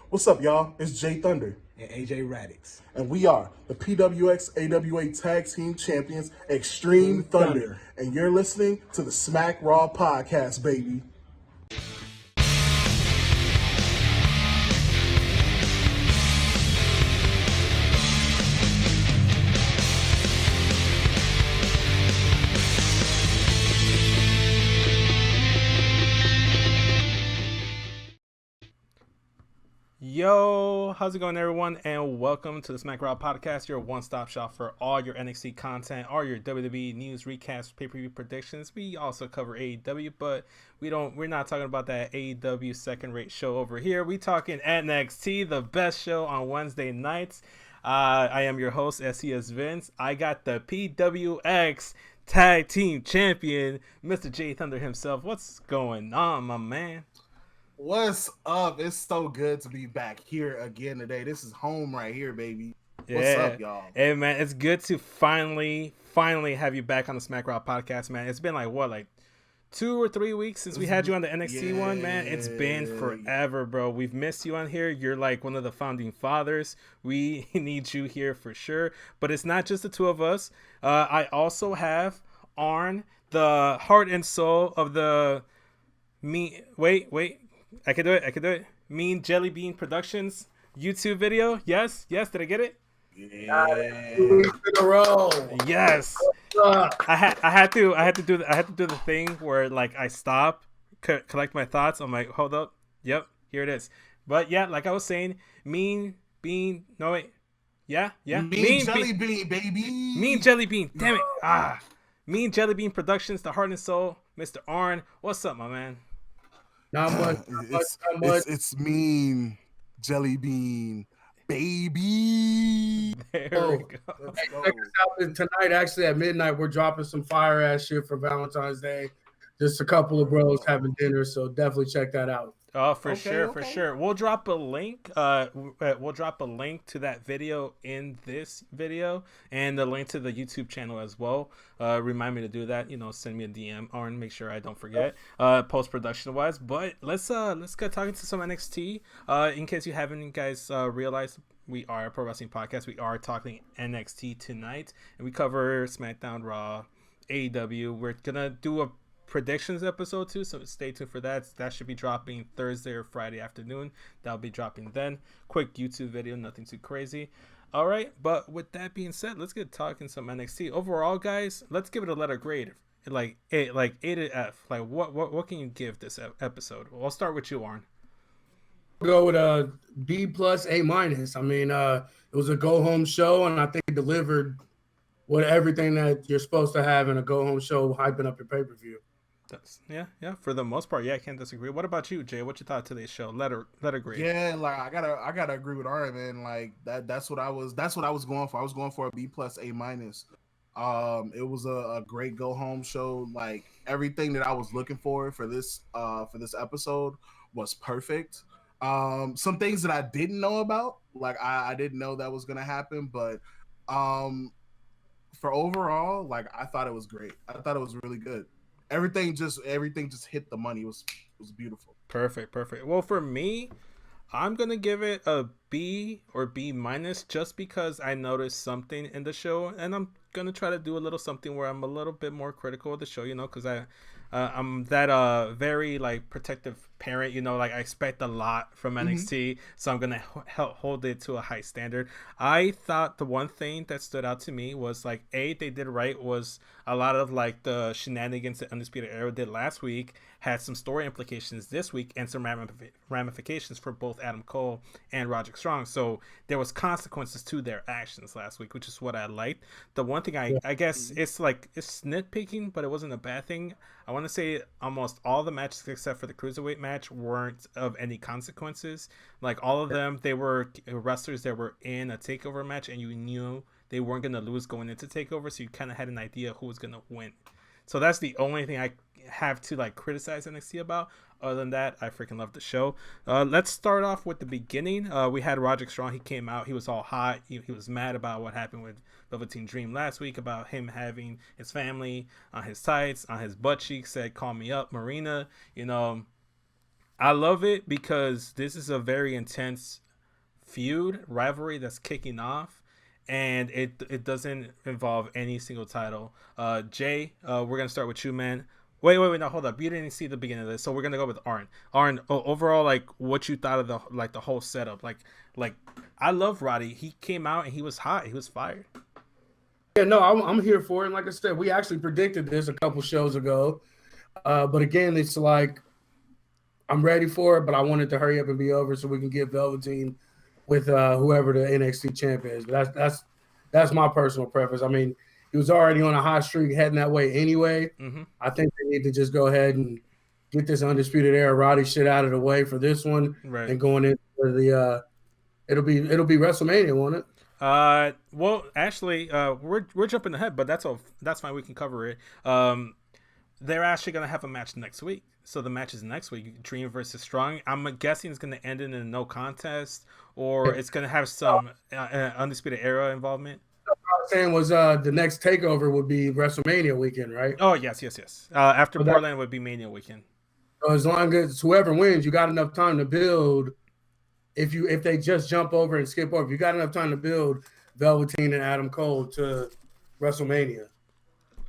What's up, y'all? It's Jay Thunder, and AJ Radix. and we are the PWX AWA Tag Team Champions, Extreme Thunder. And you're listening to the Smack Raw Podcast, baby. Yo, how's it going, everyone? And welcome to the Smack Raw Podcast, your one-stop shop for all your NXT content, all your WWE news, recaps, pay-per-view predictions. We also cover AEW, but we're not talking about that AEW second-rate show over here. We talking NXT, the best show on Wednesday nights. I am your host, SES Vince. I got the PWX Tag Team Champion, Mr. Jay Thunder himself. What's going on, my man? What's up? It's so good to be back here again today. This is home right here, baby. Yeah. What's up, y'all? Hey, man, it's good to finally have you back on the Smack Raw Podcast, man. It's been like 2 or 3 weeks since we had you on the NXT one, man. It's been forever, bro. We've missed you on here. You're like one of the founding fathers. We need you here for sure. But it's not just the two of us. I also have Arn, the heart and soul of the Wait. I can do it. Mean Jelly Bean Productions YouTube video. Yes. Did I get it? Yeah. 2 weeks in a row. Yes. I had to do the thing where like I stop, collect my thoughts. I'm like, hold up. Yep, here it is. But yeah, like I was saying, Mean Jelly Bean, baby. Mean Jelly Bean. Damn it. Mean Jelly Bean Productions, the heart and soul, Mr. Arn. What's up, my man? Not much. It's Mean Jelly Bean, baby. There we go. Check us out tonight. Actually, at midnight, we're dropping some fire ass shit for Valentine's Day. Just a couple of bros having dinner, so definitely check that out. Oh, for sure. We'll drop a link. We'll drop a link to that video in this video, and the link to the YouTube channel as well. Remind me to do that. Send me a DM, or make sure I don't forget. Post production wise, but let's get talking to some NXT. In case you haven't, guys, realized we are a pro wrestling podcast. We are talking NXT tonight, and we cover SmackDown, Raw, AEW. We're gonna do a predictions episode too, so stay tuned for that. That should be dropping Thursday or Friday afternoon. That'll be dropping then. Quick YouTube video, nothing too crazy. All right, but with that being said, let's get talking some NXT overall, guys. Let's give it a letter grade, like A to F. Like what can you give this episode? I'll start with you, Arn. Go with a B plus A minus. I mean, it was a go home show, and I think it delivered everything that you're supposed to have in a go home show, hyping up your pay per view. Yeah. For the most part, I can't disagree. What about you, Jay? What you thought of today's show? Letter grade. Yeah, like I gotta agree with Ari, man. Like that's what I was going for. I was going for a B plus A minus. It was a great go home show. Like everything that I was looking for this episode was perfect. Some things that I didn't know about, like I didn't know that was gonna happen, but for overall, like I thought it was great. I thought it was really good. Everything just hit the money. It was beautiful. Perfect. Well, for me, I'm gonna give it a B or B minus just because I noticed something in the show, and I'm gonna try to do a little something where I'm a little bit more critical of the show, because I'm that very like protective parent, like I expect a lot from NXT, so I'm gonna hold it to a high standard. I thought the one thing that stood out to me was like they did right was a lot of like the shenanigans that Undisputed Era did last week had some story implications this week and some ramifications for both Adam Cole and Roderick Strong. So there was consequences to their actions last week, which is what I liked. The one thing I guess it's nitpicking, but it wasn't a bad thing. I want to say almost all the matches except for the Cruiserweight match weren't of any consequences. Like all of them, they were wrestlers that were in a TakeOver match, and you knew they weren't going to lose going into TakeOver, so you kind of had an idea who was going to win. So that's the only thing I have to like criticize NXT about. Other than that, I freaking love the show. Let's start off with the beginning. We had Roderick Strong. He came out. He was all hot. He was mad about what happened with Velveteen Dream last week, about him having his family on his tights, on his butt cheeks, said, "Call me up, Marina." I love it because this is a very intense feud rivalry that's kicking off, and it doesn't involve any single title. Jay, we're gonna start with you, man. Wait, no, hold up. You didn't see the beginning of this, so we're gonna go with Arn. Arn, overall, like what you thought of the whole setup. Like I love Roddy. He came out and he was hot. He was fired. Yeah, no, I'm here for it. And like I said, we actually predicted this a couple shows ago. But again, it's like I'm ready for it, but I wanted to hurry up and be over so we can get Velveteen with whoever the NXT champion is. But that's my personal preference. I mean, he was already on a hot streak heading that way anyway. Mm-hmm. I think they need to just go ahead and get this Undisputed Era Roddy shit out of the way for this one, right? And going into the it'll be WrestleMania, won't it? Well, actually, we're jumping ahead, but that's fine. We can cover it. They're actually gonna have a match next week. So the match is next week, Dream versus Strong. I'm guessing it's going to end in a no contest, or it's going to have some Undisputed Era involvement. What I was saying was the next TakeOver would be WrestleMania weekend, right? Oh, yes. After Portland would be Mania weekend. So as long as whoever wins, you got enough time to build. If they just jump over and skip over, you got enough time to build Velveteen and Adam Cole to WrestleMania.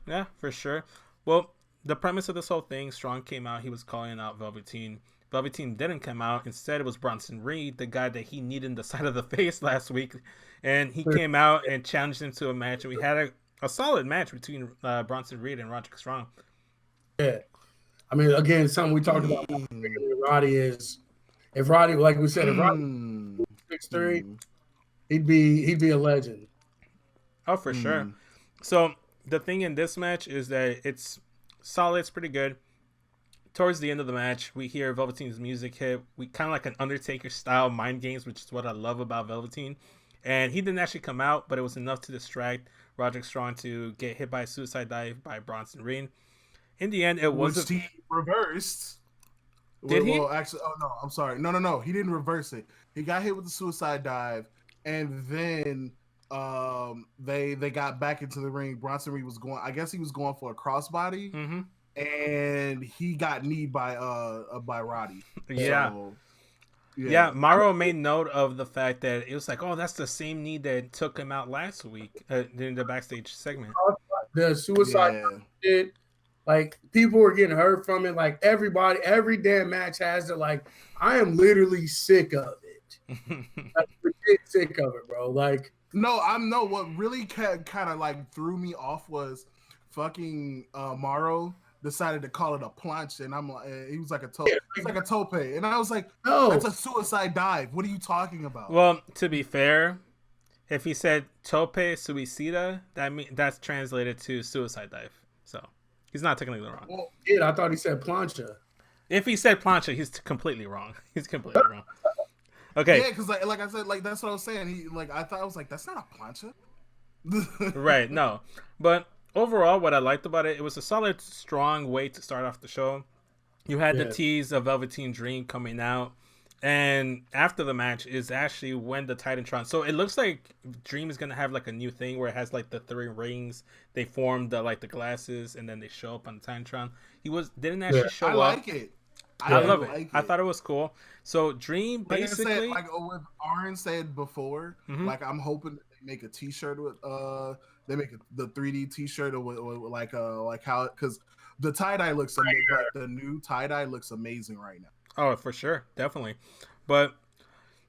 Yeah, for sure. Well, the premise of this whole thing, Strong came out. He was calling out Velveteen. Velveteen didn't come out. Instead, it was Bronson Reed, the guy that he needed in the side of the face last week. And he came out and challenged him to a match. And we had a solid match between Bronson Reed and Roderick Strong. Yeah. I mean, again, something we talked about with Roddy is if Roddy, like we said, if Roddy 6'3", he'd be a legend. Oh, for sure. So the thing in this match is that it's solid, it's pretty good. Towards the end of the match, we hear Velveteen's music hit. We kind of like an Undertaker style mind games, which is what I love about Velveteen. And he didn't actually come out, but it was enough to distract Roderick Strong to get hit by a suicide dive by Bronson Reed. In the end, it was he reversed. Did he? Well, actually, oh no, I'm sorry. No, he didn't reverse it. He got hit with the suicide dive, and then they got back into the ring. Bronson Reed was going. I guess he was going for a crossbody, and he got kneed by Roddy. Yeah. So, yeah. Mauro made note of the fact that it was like, oh, that's the same knee that took him out last week during the backstage segment. The suicide shit, like people were getting hurt from it. Like everybody, every damn match has it. Like I am literally sick of it. Like, legit sick of it, bro. Like. No, what really kind of like threw me off was fucking Mauro decided to call it a planche, and I'm like, he was like a tope. It's like a tope, and I was like, no, that's a suicide dive. What are you talking about? Well, to be fair, if he said tope suicida, that's translated to suicide dive. So he's not technically wrong. Well, yeah, I thought he said plancha. If he said plancha, he's completely wrong. He's completely wrong. Okay. Yeah, because like I said, like that's what I was saying. He I thought I was like, that's not a plancha. Right. No, but overall, what I liked about it, it was a solid, strong way to start off the show. You had the tease of Velveteen Dream coming out, and after the match is actually when the Titantron. So it looks like Dream is gonna have like a new thing where it has like the 3 rings. They form the glasses, and then they show up on the Titantron. He didn't actually show up. I like it. I love it. I thought it was cool. So Dream basically, like I said, like what Aaron said before, like I'm hoping that they make a T-shirt with they make the 3D T-shirt or like how, because the tie-dye looks amazing. Like the new tie-dye looks amazing right now. Oh, for sure, definitely. But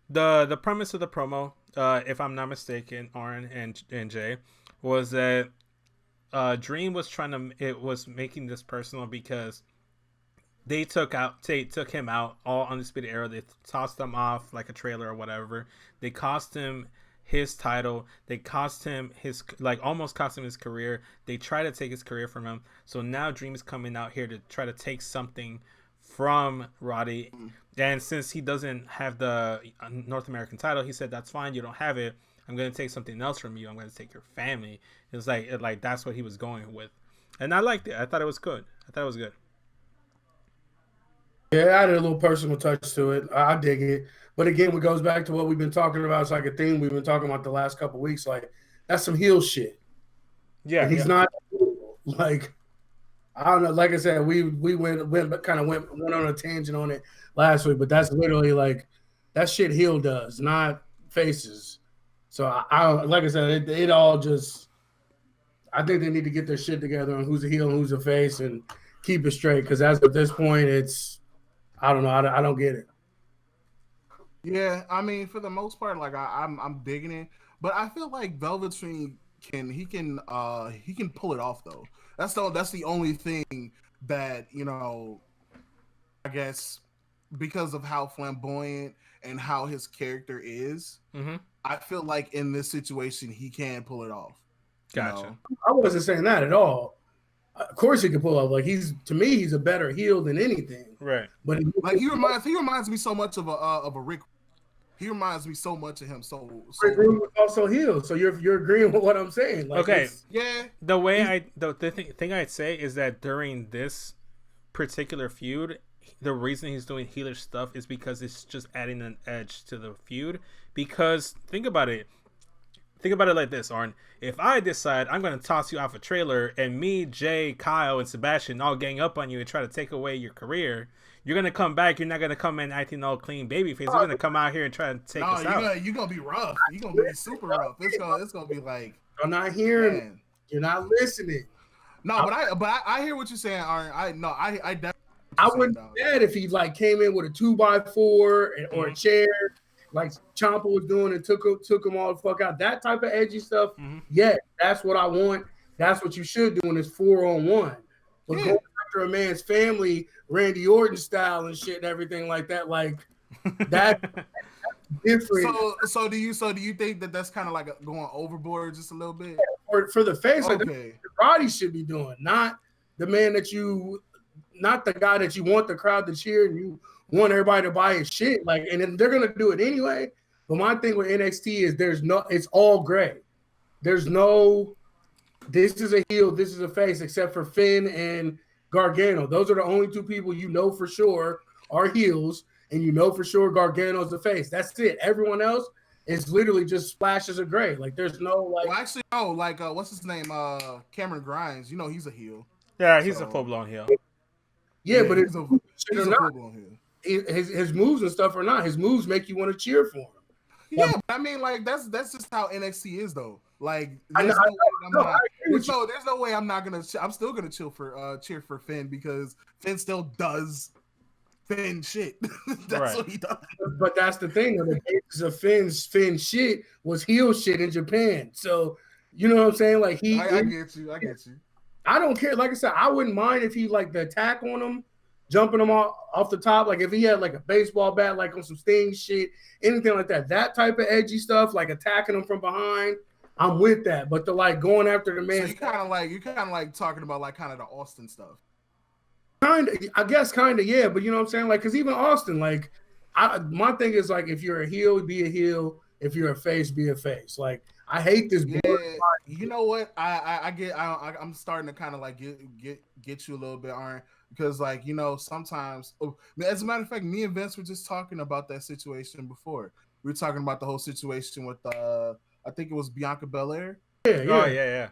the premise of the promo, if I'm not mistaken, Aaron and Jay, was that Dream was was making this personal because they took him out, all Undisputed Era. They tossed him off like a trailer or whatever. They cost him his title. They cost him his, almost cost him his career. They try to take his career from him. So now Dream is coming out here to try to take something from Roddy. And since he doesn't have the North American title, he said, that's fine. You don't have it. I'm going to take something else from you. I'm going to take your family. It was like that's what he was going with. And I liked it. I thought it was good. Yeah, it added a little personal touch to it. I dig it. But again, it goes back to what we've been talking about. It's like a theme we've been talking about the last couple of weeks. Like, that's some heel shit. Yeah. And he's not, like, I don't know. Like I said, we went on a tangent on it last week, but that's literally like that shit heel does, not faces. So I like I said, it all just. I think they need to get their shit together on who's a heel and who's a face and keep it straight. Because as of this point, it's I don't know. I don't get it. Yeah, I mean, for the most part, like I'm digging it, but I feel like Velveteen can pull it off though. That's the only thing that I guess because of how flamboyant and how his character is, I feel like in this situation he can pull it off. Gotcha. I wasn't saying that at all. Of course he can pull off. Like he's a better heel than anything. Right. But like he reminds me so much of a Rick. He reminds me so much of him. So Rick Rude was also heel. So you're agreeing with what I'm saying. Like, okay. Yeah. The thing I'd say is that during this particular feud, the reason he's doing healer stuff is because it's just adding an edge to the feud. Because think about it like this, Arn. If I decide I'm going to toss you off a trailer and me, Jay, Kyle, and Sebastian all gang up on you and try to take away your career, you're going to come back. You're not going to come in acting all clean babyface. You're going to come out here and try to take us out. You're going to be rough. You're going to be super rough. It's going to be like... I'm not hearing. Man. You're not listening. No, but I hear what you're saying, Arn. I definitely... I wouldn't be mad if he like came in with a 2x4 or a chair, like Ciampa was doing, and took him all the fuck out. That type of edgy stuff, yeah, that's what I want. That's what you should do in this 4-on-1. But going after a man's family, Randy Orton style and shit and everything like that, like that's different. So do you think that that's kind of like going overboard just a little bit? Yeah, for the face, okay. Like the Roddy should be doing, not the man not the guy that you want the crowd to cheer and you want everybody to buy his shit. Like, and then they're gonna do it anyway. But my thing with NXT is it's all gray. There's no this is a heel, this is a face, except for Finn and Gargano. Those are the only two people you know for sure are heels, and you know for sure Gargano's the face. That's it. Everyone else is literally just splashes of gray. Like there's no like. Well, actually, no. Like what's his name? Cameron Grimes. He's a heel. Yeah, he's a full blown heel. Yeah, but he's a full blown heel. His moves and stuff are not. His moves make you want to cheer for him. Yeah, but I mean, like that's just how NXT is, though. Like, there's no way I'm not gonna. I'm still gonna cheer for Finn because Finn still does Finn shit. That's what he does. But that's the thing. The basis of Finn shit was heel shit in Japan. So you know what I'm saying? Like I get you. I don't care. Like I said, I wouldn't mind if he like the attack on him, jumping him off the top. Like if he had like a baseball bat, like on some Sting shit, anything like that. That type of edgy stuff, like attacking him from behind, I'm with that. But the like going after the man, so you kind of like talking about like kind of the Austin stuff. I guess yeah. But you know what I'm saying? Like because even Austin, like my thing is like if you're a heel, be a heel. If you're a face, be a face. Like I hate this. Yeah, you know what? I'm starting to kind of like get you a little bit, Aaron, because like sometimes. As a matter of fact, me and Vince were just talking about that situation before. We were talking about the whole situation with I think it was Bianca Belair. Yeah. Oh yeah.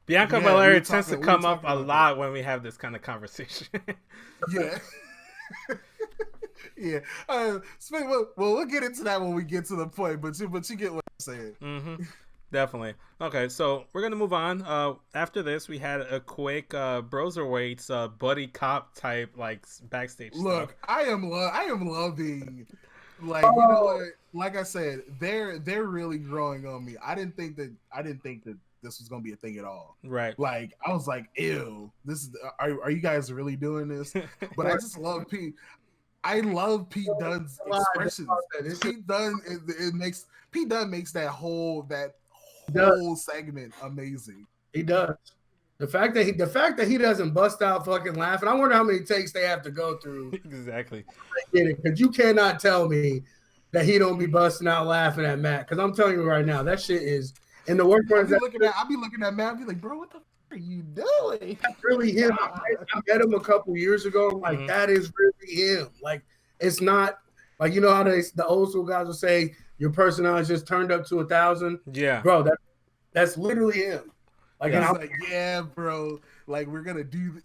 Bianca Belair tends to come up a lot when we have this kind of conversation. Yeah. Yeah. We'll get into that when we get to the point, but you get what I'm saying. Mm-hmm. Definitely. Okay, so we're gonna move on. After this, we had a quick Broserweights buddy cop type like backstage. Look, stuff. I am loving. Like you know what? Like I said, they're really growing on me. I didn't think that this was gonna be a thing at all. Right. Like I was like, ew. This is are you guys really doing this? But I just love Pete. I love Pete Dunne's expressions. Pete Dunne makes that whole segment amazing. He does. The fact that he doesn't bust out fucking laughing. I wonder how many takes they have to go through. Exactly. Because you cannot tell me that he don't be busting out laughing at Matt. Because I'm telling you right now, that shit is. And the worst part is I'll be looking at Matt. I'll be like, bro, what the fuck are you doing? That's really him. I met him a couple years ago. Like that is really him. Like it's not like you know how the old school guys will say your personality is just turned up to 1,000. Yeah, bro, that's literally him. Like, yeah, like, yeah, bro. Like we're gonna do.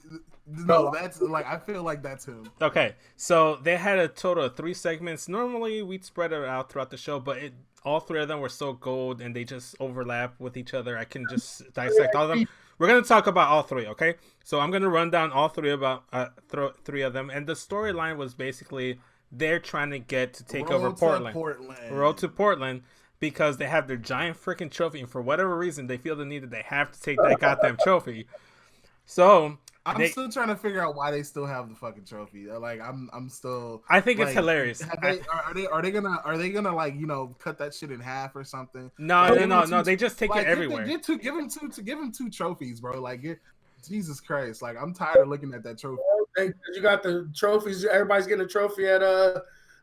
No, that's like I feel like that's him. Okay, so they had a total of 3 segments. Normally we'd spread it out throughout the show, but all 3 of them were so gold and they just overlap with each other. I can just dissect all of them. We're gonna talk about all 3, okay? So I'm gonna run down all 3 about 3 of them, and the storyline was basically they're trying to get to take over Portland. Road to Portland. Because they have their giant freaking trophy, and for whatever reason, they feel the need that they have to take that goddamn trophy. So I'm still trying to figure out why they still have the fucking trophy. Like I'm still. I think like, it's hilarious. Are they gonna like cut that shit in half or something? No. They just take it everywhere. Give him 2 trophies, bro. Like Jesus Christ. Like I'm tired of looking at that trophy. You got the trophies. Everybody's getting a trophy at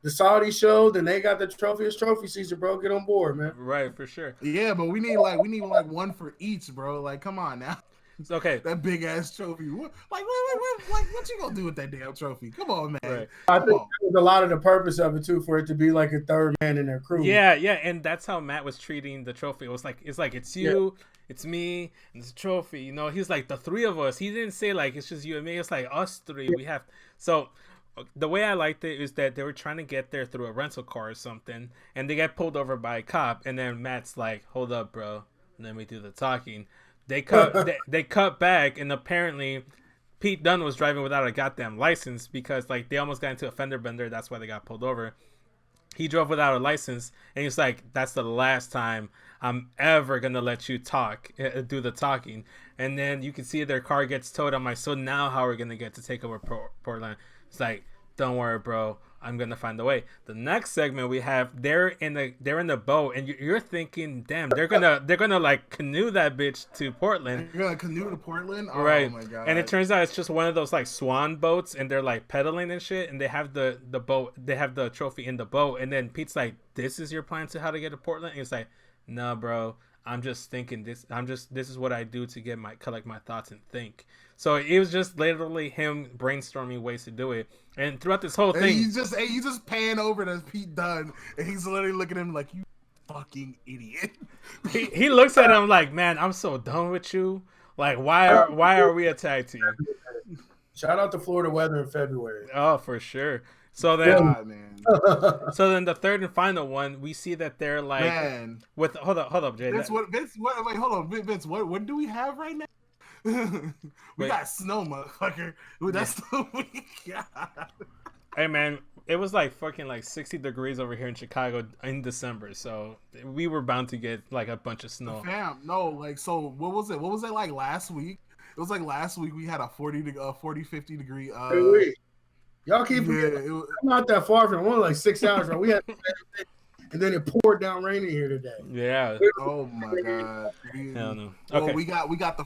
the Saudi show, then they got the trophy. It's trophy season, bro. Get on board, man. Right, for sure. Yeah, but we need one for each, bro. Like, come on now. It's okay. That big ass trophy. What you gonna do with that damn trophy? Come on, man. Right. I think that was a lot of the purpose of it too, for it to be like a third man in their crew. Yeah, and that's how Matt was treating the trophy. It was like it's you, it's me, and it's a trophy. You know, he's like the 3 of us. He didn't say like it's just you and me. It's like us 3. We have so. The way I liked it is that they were trying to get there through a rental car or something, and they get pulled over by a cop, and then Matt's like, "Hold up, bro, let me do the talking." They cut back, and apparently Pete Dunne was driving without a goddamn license because like they almost got into a fender bender. That's why they got pulled over. He drove without a license, and he's like, "That's the last time I'm ever gonna let you do the talking." And then you can see their car gets towed. I'm like, "So now how are we gonna get to take over Portland?" It's like, don't worry, bro. I'm gonna find a way. The next segment we have, they're in the boat, and you're thinking, damn, they're gonna like canoe that bitch to Portland. You're gonna canoe to Portland, oh, right? My God. And it turns out it's just one of those like swan boats, and they're like pedaling and shit, and they have the boat, they have the trophy in the boat, and then Pete's like, "This is your plan to how to get to Portland?" And he's like, "No, bro. I'm just thinking this. This is what I do to collect my thoughts and think." So it was just literally him brainstorming ways to do it. And throughout this whole thing, he's just paying over to Pete Dunne, and he's literally looking at him like, "You fucking idiot." He looks at him like, "Man, I'm so done with you. Like, why are we a tag team?" Shout out to Florida weather in February. Oh, for sure. So then, so then the third and final one, we see that they're like, man. With hold up, Jay. Vince, wait, hold on, Vince. What do we have right now? we got snow, motherfucker. That's what we got. Hey man, it was like fucking like 60 degrees over here in Chicago in December, so we were bound to get like a bunch of snow. Fam, no, like, so what was it? What was it like last week? It was like last week we had a 40, 50 degree. Y'all keep I'm not that far from only like 6 hours, bro. We had and then it poured down raining here today. Yeah. Oh my God. Hell no. Well, okay. we got the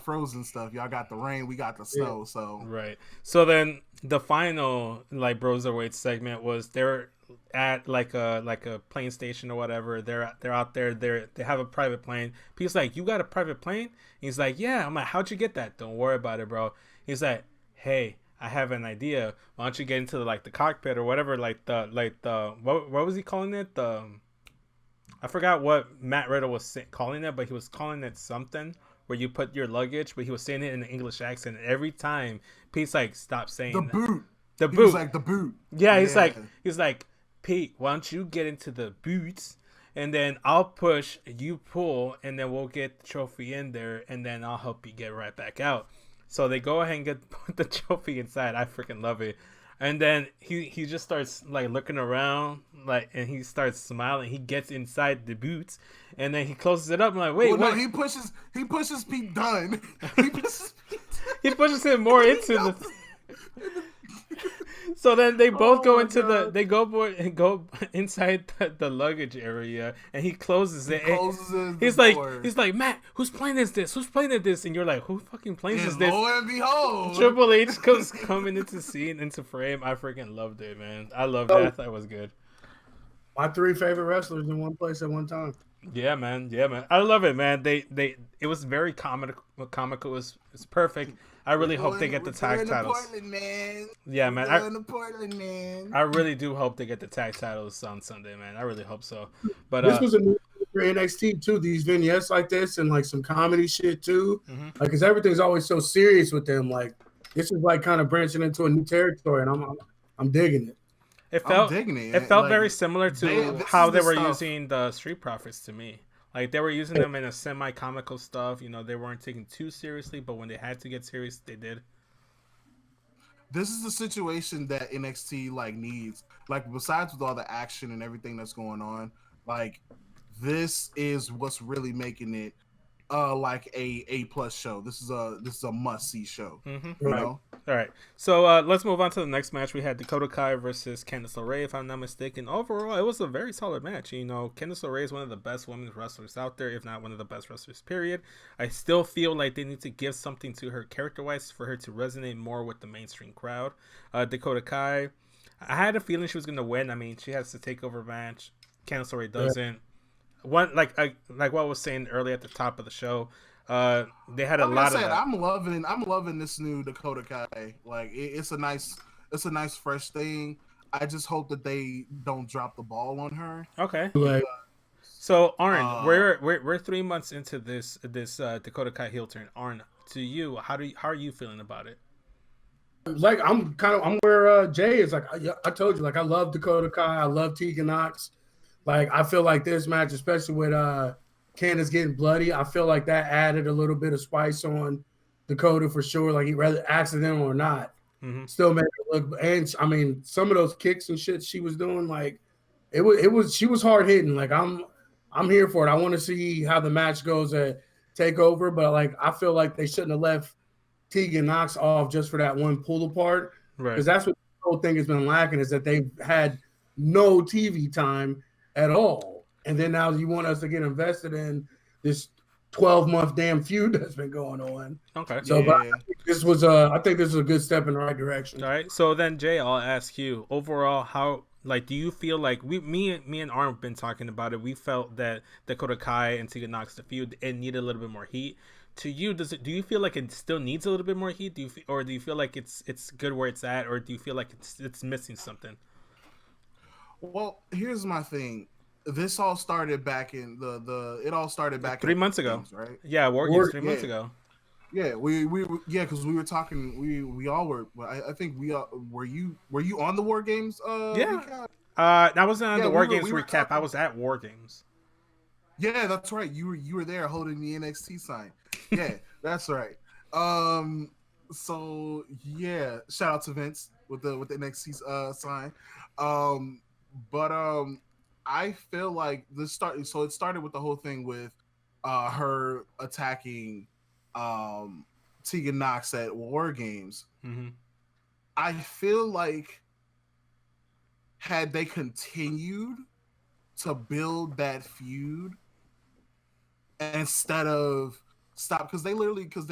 frozen stuff. Y'all got the rain. We got the snow. So right. So then the final like Broserweight segment was they're at like a plane station or whatever. They're out there. They have a private plane. Pete's like, "You got a private plane?" He's like, "Yeah." I'm like, "How'd you get that?" "Don't worry about it, bro." He's like, "Hey, I have an idea. Why don't you get into the cockpit or whatever, what was he calling it? I forgot what Matt Riddle was calling it, but he was calling it something where you put your luggage, but he was saying it in an English accent. And every time Pete's like, "Stop saying the boot." The he boot. Was like the boot. Yeah, he's like, "Pete, why don't you get into the boots? And then I'll push, you pull, and then we'll get the trophy in there, and then I'll help you get right back out." So they go ahead and put the trophy inside. I freaking love it. And then he just starts like looking around, like, and he starts smiling. He gets inside the boots, and then he closes it up. I'm like, wait, what? No, he pushes Pete Dunne. He pushes him more into the. So then they both go into they go inside the luggage area, and he closes it. He's like, "Matt, whose plane is this? Whose plane is this?" And you're like, "Who fucking plane is this?" Lo and behold, Triple H coming into frame. I freaking loved it, man. I loved it. I thought it was good. My 3 favorite wrestlers in one place at one time. Yeah, man. I love it, man. It was very comical. It's perfect. I really hope they get the tag titles. Portland, man. Yeah, man. Portland, man. I really do hope they get the tag titles on Sunday, man. I really hope so. But this was a new for NXT too. These vignettes like this and like some comedy shit too. Mm-hmm. Like, cause everything's always so serious with them. Like, this is like kind of branching into a new territory, and I'm digging it. I'm digging it. It felt Like, very similar to this how is they the were stuff. using the Street Profits to me. Like they were using them in a semi-comical stuff. You know, they weren't taken too seriously, but when they had to get serious, they did. This is the situation that NXT like needs. Like besides with all the action and everything that's going on, like this is what's really making it like a plus show. This is a must see show. Mm-hmm. You Right. know? All right, so let's move on to the next match. We had Dakota Kai versus Candice LeRae, if I'm not mistaken. Overall, it was a very solid match. You know, Candice LeRae is one of the best women's wrestlers out there, if not one of the best wrestlers, period. I still feel like they need to give something to her character-wise for her to resonate more with the mainstream crowd. Dakota Kai, I had a feeling she was going to win. I mean, she has the TakeOver match. Candice LeRae doesn't. One like what I was saying earlier at the top of the show, they had a Like lot I said, of. I'm loving this new Dakota Kai. Like it's a nice fresh thing. I just hope that they don't drop the ball on her. Okay. Like, So Arn, we're 3 months into this Dakota Kai heel turn. Arn, to you, how are you feeling about it? like I'm where Jay is. Like I told you, like I love Dakota Kai. I love Tegan Knox. Like I feel like this match, especially with Candice getting bloody, I feel like that added a little bit of spice on Dakota for sure. Like he rather accidental or not, still made it look. And I mean, some of those kicks and shit she was doing, like it was she was hard hitting. Like I'm here for it. I want to see how the match goes at TakeOver, but like I feel like they shouldn't have left Tegan Knox off just for that one pull apart, Right. because that's what the whole thing has been lacking, is that they've had no TV time at all. And then now you want us to get invested in this 12-month damn feud that's been going on. Okay. So, but I think this was I think this is a good step in the right direction. All right. So then, Jay, I'll ask you overall how. Like, do you feel like me and Arn have been talking about it? We felt that Dakota Kai and Tegan Knox the feud, it needed a little bit more heat. To you, do you feel like it still needs a little bit more heat? Do you feel like it's good where it's at, or do you feel like it's missing something? Well, here's my thing. This all started back in it all started back 3 months ago, games, right? Yeah, War Games 3 months ago. Yeah, we because we were talking. We all were. I think we were you on the War Games? Yeah. Recap? I wasn't on the War Games recap. Talking... I was at War Games. Yeah, that's right. You were there holding the NXT sign. Yeah, that's right. So yeah, shout out to Vince with the NXT sign. But I feel like this started. So it started with the whole thing with her attacking Tegan Knox at War Games. Mm-hmm. I feel like had they continued to build that feud instead of stop, because they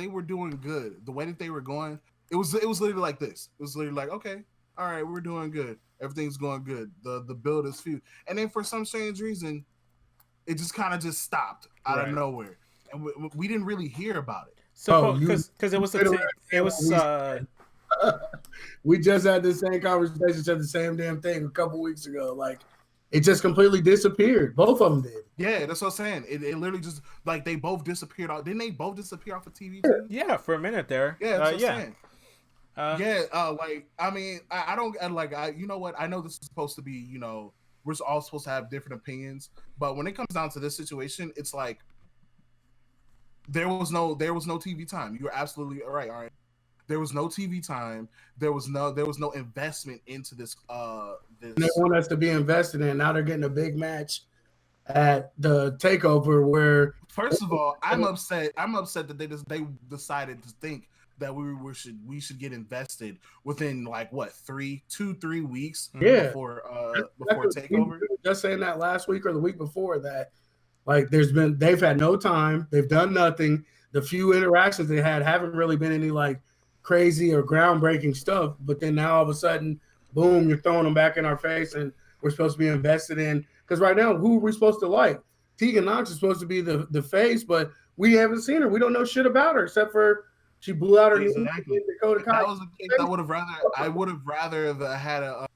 were doing good. The way that they were going, it was literally like this. It was literally like, okay, all right, we're doing good. Everything's going good. The build is feud. And then for some strange reason, it just kind of just stopped out of nowhere. And we didn't really hear about it. So because it was we just had the same conversation, said the same damn thing a couple weeks ago. Like it just completely disappeared. Both of them did. Yeah, that's what I'm saying. It literally just like they both disappeared. Didn't they both disappear off of TV too? Yeah, for a minute there. Yeah, that's what I'm saying. Like I mean, I don't like you know what? I know this is supposed to be, you know, we're all supposed to have different opinions, but when it comes down to this situation, it's like there was no TV time. You were absolutely right. All right. There was no TV time. There was no investment into this. They want us to be invested in. Now they're getting a big match at the TakeOver. Where first of all, I'm upset. I'm upset that they decided to think that we should get invested within like what 3 weeks before TakeOver. Just saying that last week or the week before that, like they've had no time. They've done nothing. The few interactions they had haven't really been any like crazy or groundbreaking stuff. But then now all of a sudden, boom, you're throwing them back in our face, and we're supposed to be invested in. Because right now, who are we supposed to like? Tegan Knox is supposed to be the face, but we haven't seen her. We don't know shit about her except for she blew out her knee in Dakota Kai. That was the case. I would have rather have had a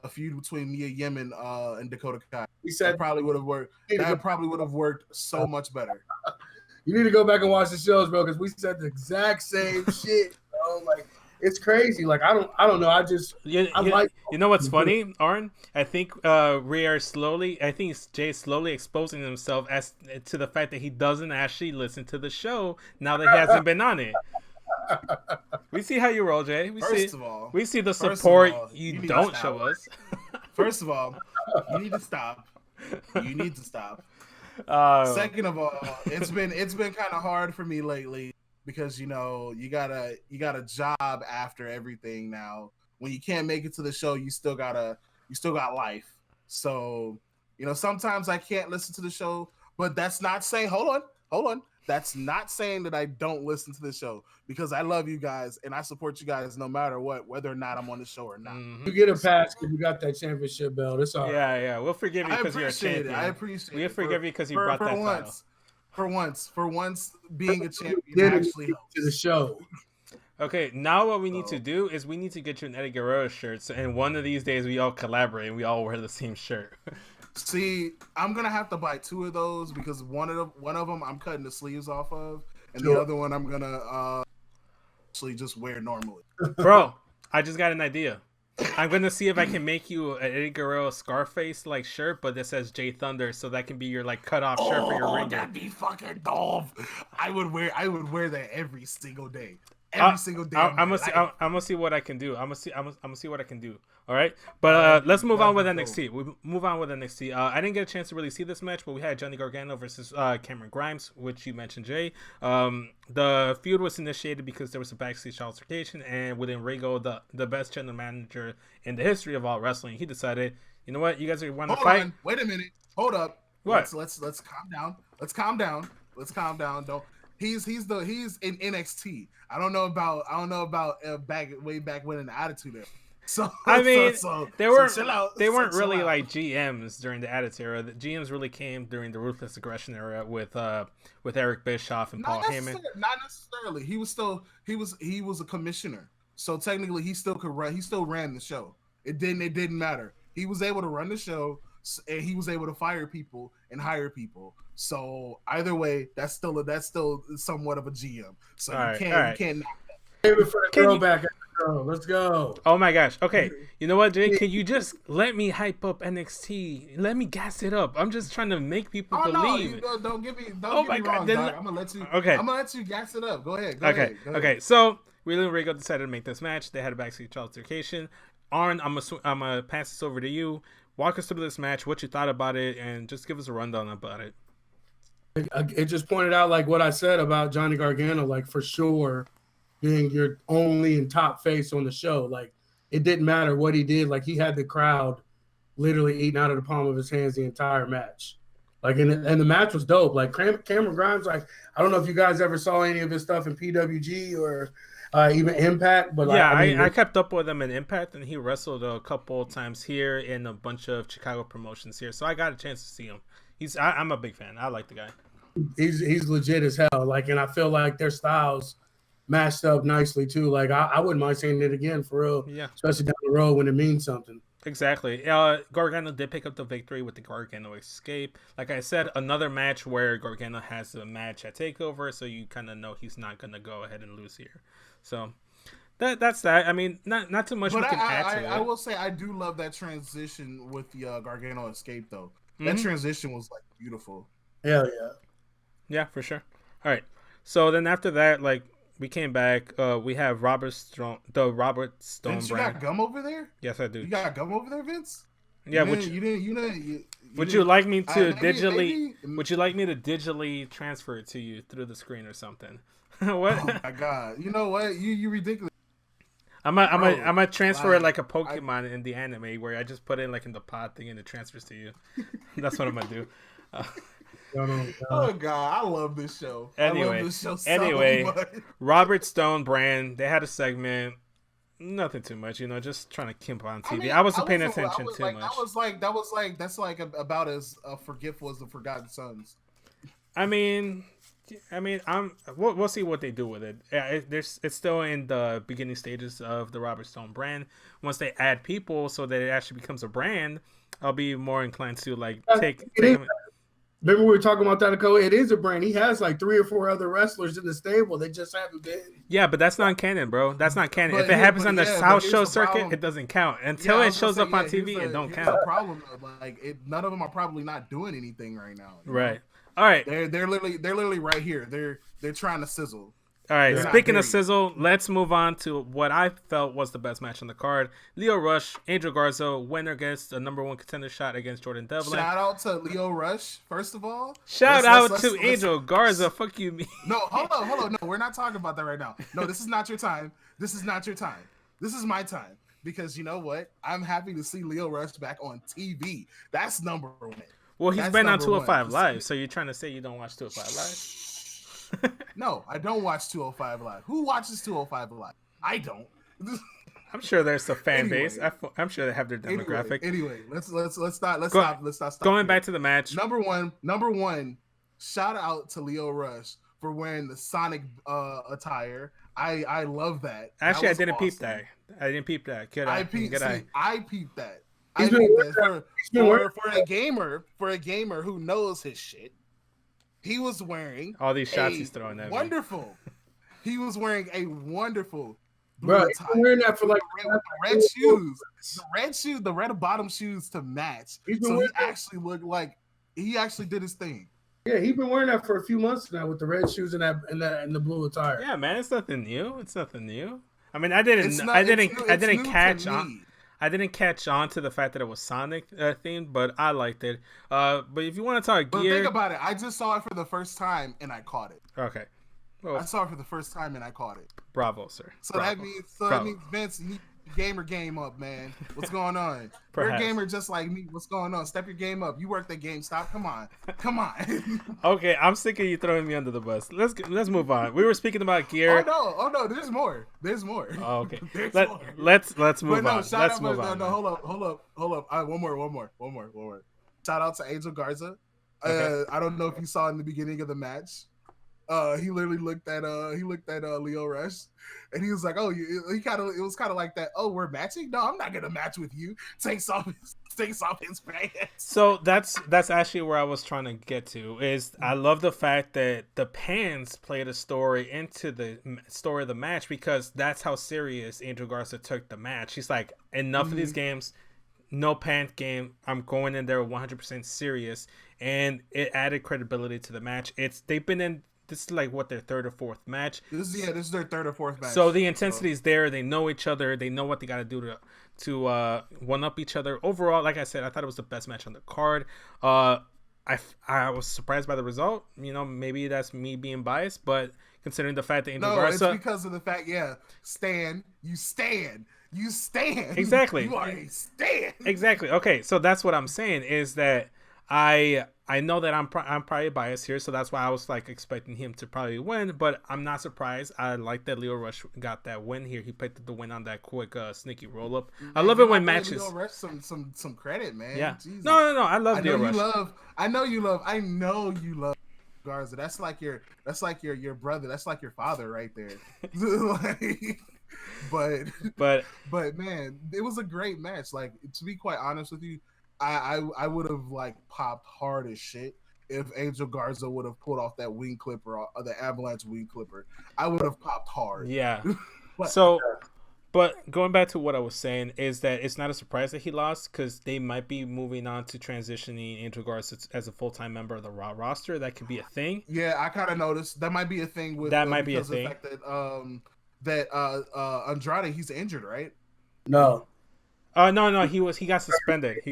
feud between Mia Yim and Dakota Kai. He said that probably would have worked. That probably would have worked so much better. You need to go back and watch the shows, bro, because we said the exact same shit, bro. Like it's crazy. Like I don't know. I like. You know what's funny, Arn? I think we are slowly. I think Jay's slowly exposing himself as to the fact that he doesn't actually listen to the show now that he hasn't been on it. We see how you roll, Jay. We see the support you don't show us. First of all, you need to stop. You need to stop. Second of all, it's been kind of hard for me lately because you got a job after everything now. When you can't make it to the show, you still got life. So sometimes I can't listen to the show, but that's not saying hold on. That's not saying that I don't listen to the show because I love you guys and I support you guys no matter what, whether or not I'm on the show or not. You get a pass because you got that championship belt. It's all right. Yeah. We'll forgive you because you're a champion. I appreciate it. We'll forgive you because you brought that title. For once, being a champion actually helps. To the show. Okay, now what we need to do is we need to get you an Eddie Guerrero shirt. So, and one of these days we all collaborate and we all wear the same shirt. See, I'm gonna have to buy 2 of those because one of them I'm cutting the sleeves off of, and the other one I'm gonna actually just wear normally. Bro, I just got an idea. I'm gonna see if I can make you an Eddie Guerrero Scarface like shirt, but that says Jay Thunder, so that can be your like cutoff shirt for your ring. That'd be fucking dope. I would wear that every single day. Every single day. I'm gonna see what I can do. I'm gonna see what I can do. All right, but let's move on with NXT. We move on with NXT. I didn't get a chance to really see this match, but we had Johnny Gargano versus Cameron Grimes, which you mentioned, Jay. The feud was initiated because there was a backstage altercation, and within Regal, the best general manager in the history of all wrestling, he decided, you know what, you guys want to fight? Wait a minute. Hold up. What? Let's calm down. Let's calm down. Don't. He's in NXT. I don't know about way back when in the Attitude Era. So I mean, they weren't chill really out. like GMs during the Attitude Era. The GMs really came during the Ruthless Aggression Era with Eric Bischoff and Paul Heyman. Not necessarily. He was a commissioner. So technically, he still could run. He still ran the show. It didn't matter. He was able to run the show, and he was able to fire people and hire people. So either way, that's still somewhat of a GM. So you can't knock that. Maybe for the throwback. Let's go. Oh my gosh. Okay. You know what, Jay? Can you just let me hype up NXT? Let me gas it up. I'm just trying to make people believe. No, don't get me wrong, dog. I'm gonna let you. Okay. I'm gonna let you gas it up. Go ahead. Okay. So Wheeler and Regal decided to make this match. They had a backstage altercation. Arn, I'm gonna pass this over to you. Walk us through this match. What you thought about it, and just give us a rundown about it. It just pointed out like what I said about Johnny Gargano, like for sure being your only and top face on the show. Like it didn't matter what he did. Like he had the crowd literally eating out of the palm of his hands the entire match. Like and the match was dope. Like Cameron Grimes, like I don't know if you guys ever saw any of his stuff in PWG or even Impact, but like, I kept up with him in Impact, and he wrestled a couple times here in a bunch of Chicago promotions here, so I got a chance to see him. I'm a big fan. I like the guy. He's legit as hell. Like, and I feel like their styles matched up nicely too. Like I wouldn't mind seeing it again for real. Yeah, especially down the road when it means something. Exactly. Gargano did pick up the victory with the Gargano escape. Like I said, another match where Gargano has a match at TakeOver, so you kind of know he's not gonna go ahead and lose here. So that's that. I mean, not too much we can add to it. I will say I do love that transition with the Gargano escape though. That transition was like beautiful. Hell yeah. Yeah, for sure. All right. So then after that, like we came back. We have Robert Stone Vince, brand. You got gum over there? Yes, I do. You got gum over there, Vince? Yeah. Would you like me to Would you like me to digitally transfer it to you through the screen or something? What? Oh my god! You know what? You ridiculous. I'm gonna transfer it like a Pokemon in the anime where I just put it in like in the pod thing and it transfers to you. That's what I'm gonna do. Oh god, I love this show. Anyway, Robert Stone brand. They had a segment. Nothing too much, just trying to kimp on TV. I wasn't paying attention too much. That's about as forgetful as the Forgotten Sons. We'll see what they do with it. It's still in the beginning stages of the Robert Stone brand. Once they add people so that it actually becomes a brand, I'll be more inclined to like take them. Remember we were talking about that, Nicole? It is a brand. He has like 3 or 4 other wrestlers in the stable. They just haven't been. Yeah, but that's not canon, bro. That's not canon. But If it happens on the but house show here's the circuit, problem. it doesn't count. Until it shows up on TV, it don't count. The problem, like none of them are probably not doing anything right now. Right. All right. They're literally right here. They're trying to sizzle. All right, They're speaking of sizzle, let's move on to what I felt was the best match on the card. Lio Rush, Angel Garza, winner gets a #1 contender shot against Jordan Devlin. Shout out to Lio Rush, first of all. Shout out to Angel Garza. Fuck you, me. No, hold on. No, we're not talking about that right now. No, this is not your time. This is not your time. This is my time. Because you know what? I'm happy to see Lio Rush back on TV. That's #1. Well, he's been on 205 Live, so you're trying to say you don't watch 205 Live? No, I don't watch 205 Live. Who watches 205 Live? I don't. I'm sure there's a fan base. I'm sure they have their demographic. Anyway, let's stop. Going back to the match. Number one. Shout out to Lio Rush for wearing the Sonic attire. I love that. Actually, I didn't awesome. peep that. I didn't peep that. I peeped that. I peeped that for a gamer who knows his shit. He was wearing all these shots he's throwing at wonderful. He was wearing a wonderful blue tie. Wearing that for like the red shoes, the red bottom shoes to match. So he actually looked like he actually did his thing. Yeah, he's been wearing that for a few months now with the red shoes and the blue attire. Yeah, man, it's nothing new. It's nothing new. I mean, I didn't catch on. I didn't catch on to the fact that it was Sonic themed, but I liked it. But if you want to talk gear, think about it. I just saw it for the first time and I caught it. Okay. Well, I saw it for the first time and I caught it. Bravo, sir. So that means Vince, gamer game up, man. What's going on? You're a gamer just like me. What's going on? Step your game up. You work at GameStop. Come on. Okay, I'm sick of you throwing me under the bus. Let's move on. We were speaking about gear. Oh no. There's more. Oh, okay. More. Let's move on. Let's move on. No, hold up. One more. Shout out to Angel Garza. Okay. I don't know if you saw in the beginning of the match. He literally looked at Lio Rush, and he was like, "Oh, it was kind of like that. Oh, we're matching? No, I'm not gonna match with you." Takes off his pants. So that's actually where I was trying to get to. Is I love the fact that the pants played a story into the story of the match, because that's how serious Angel Garza took the match. He's like, enough of these games. No pant game. I'm going in there 100% serious, and it added credibility to the match. They've been in. This is like what, their 3rd or 4th match. This is their 3rd or 4th match. So the intensity is there. They know each other. They know what they got to do to one up each other. Overall, like I said, I thought it was the best match on the card. I was surprised by the result. You know, maybe that's me being biased, but considering the fact that Angel Garza, it's because of the fact, you stand. Exactly. You are a stand. Exactly. Okay, so that's what I'm saying is that I know that I'm probably biased here, so that's why I was like expecting him to probably win, but I'm not surprised. I like that Lio Rush got that win here. He picked up the win on that quick sneaky roll up. I love it when matches. Lio Rush some credit, man. Yeah. Jesus. No. I love Lio Rush. I know you love Garza. That's like your brother. That's like your father right there. But man, it was a great match. Like, to be quite honest with you, I would have like popped hard as shit if Angel Garza would have pulled off that wing clipper or the Avalanche wing clipper. I would have popped hard. Yeah. But going back to what I was saying is that it's not a surprise that he lost, because they might be moving on to transitioning Angel Garza as a full-time member of the Raw roster. That could be a thing. Yeah, I kind of noticed that might be a thing with that might be a thing. The fact that Andrade, he's injured, right? No. No, he got suspended. He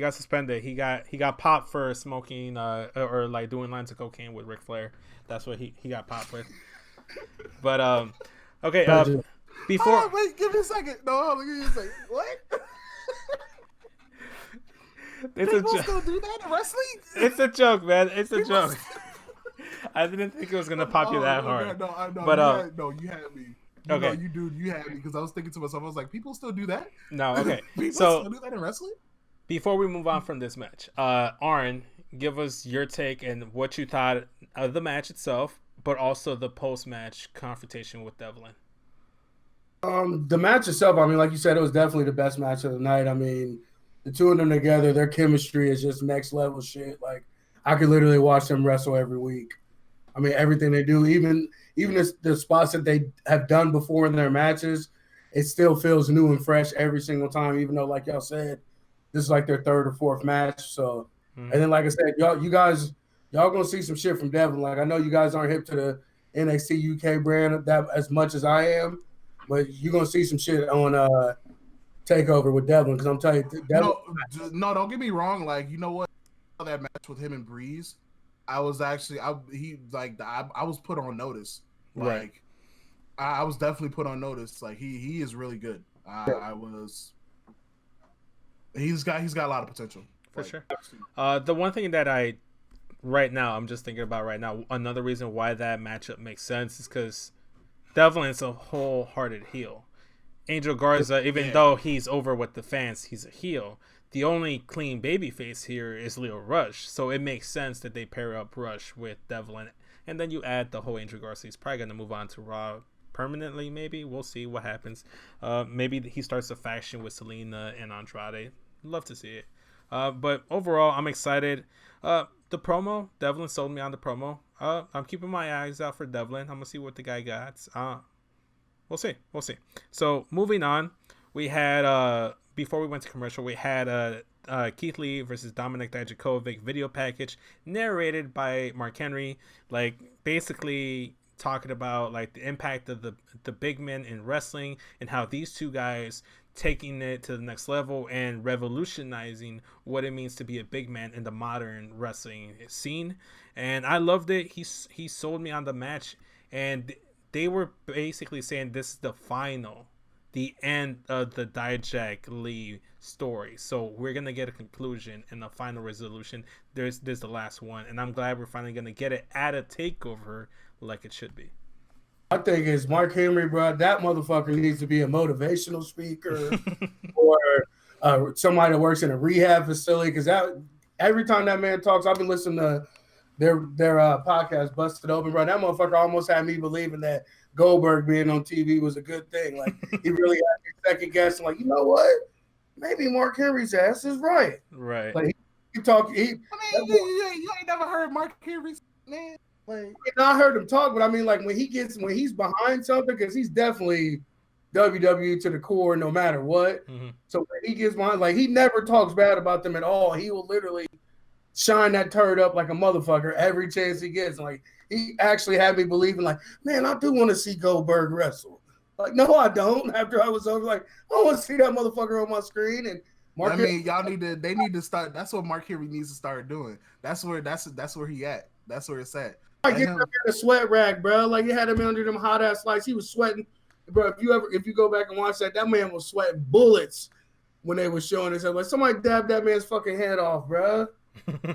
got popped for smoking or like doing lines of cocaine with Ric Flair. That's what he got popped with. But okay, before wait, give me a second. No, give me a second. What? People still do that in wrestling? It's a joke, man. It's a joke. I didn't think it was gonna pop you that hard. No, you had me. Okay. You had me, because I was thinking to myself, I was like, people still do that? No, okay. People still do that in wrestling? Before we move on from this match, Aaron, give us your take and what you thought of the match itself, but also the post-match confrontation with Devlin. The match itself, I mean, like you said, it was definitely the best match of the night. I mean, the two of them together, their chemistry is just next level shit. Like, I could literally watch them wrestle every week. I mean, everything they do, even the spots that they have done before in their matches, it still feels new and fresh every single time. Even though, like y'all said, this is like their third or fourth match. So, and then like I said, y'all gonna see some shit from Devlin. Like I know you guys aren't hip to the NXT UK brand that as much as I am, but you're gonna see some shit on TakeOver with Devlin because I'm telling you, Devlin. No, don't get me wrong. Like you know what, that match with him and Breeze, I was actually I was put on notice. Like Right. I was definitely put on notice. Like he is really good. He's got a lot of potential For sure. The one thing that I'm just thinking about right now, another reason why that matchup makes sense is because Devlin's a wholehearted heel. Angel Garza, even though he's over with the fans, he's a heel. The only clean babyface here is Leo Rush, so it makes sense that they pair up Rush with Devlin, and then you add the whole Angel Garza. He's probably gonna move on to Raw permanently. Maybe we'll see what happens. Maybe he starts a faction with Selena and Andrade. Love to see it. But overall, I'm excited. The promo, Devlin sold me on the promo. I'm keeping my eyes out for Devlin. I'm gonna see what the guy got. We'll see. So moving on, we had before we went to commercial, we had Keith Lee versus Dominik Dijakovic video package narrated by Mark Henry, like basically talking about like the impact of the big men in wrestling and how these two guys taking it to the next level and revolutionizing what it means to be a big man in the modern wrestling scene. And I loved it. He sold me on the match, and they were basically saying this is the end of the Dijak Lee story. So we're gonna get a conclusion and a final resolution. There's the last one, and I'm glad we're finally gonna get it at a takeover like it should be. I think it's Mark Henry, bro. That motherfucker needs to be a motivational speaker or somebody that works in a rehab facility. Because every time that man talks, I've been listening to their podcast, Busted Open, bro. That motherfucker almost had me believing that Goldberg being on TV was a good thing. Like he really had me second guessing. Like, you know what? Maybe Mark Henry's ass is right. Right. Like he talk. you ain't never heard Mark Henry, man. Like, I heard him talk, but I mean, like when he's behind something, because he's definitely WWE to the core, no matter what. Mm-hmm. So when he gets behind, like he never talks bad about them at all. He will literally shine that turd up like a motherfucker every chance he gets. Like he actually had me believing, like, man, I do want to see Goldberg wrestle. Like, no, I don't. After I was over, like, I want to see that motherfucker on my screen. And Mark they need to start. That's what Mark Henry needs to start doing. That's where he at. That's where it's at. I get him in a sweat rag, bro. Like you had him under them hot ass lights. He was sweating, bro. If you go back and watch that man was sweating bullets when they were showing this. Like somebody dabbed that man's fucking head off, bro.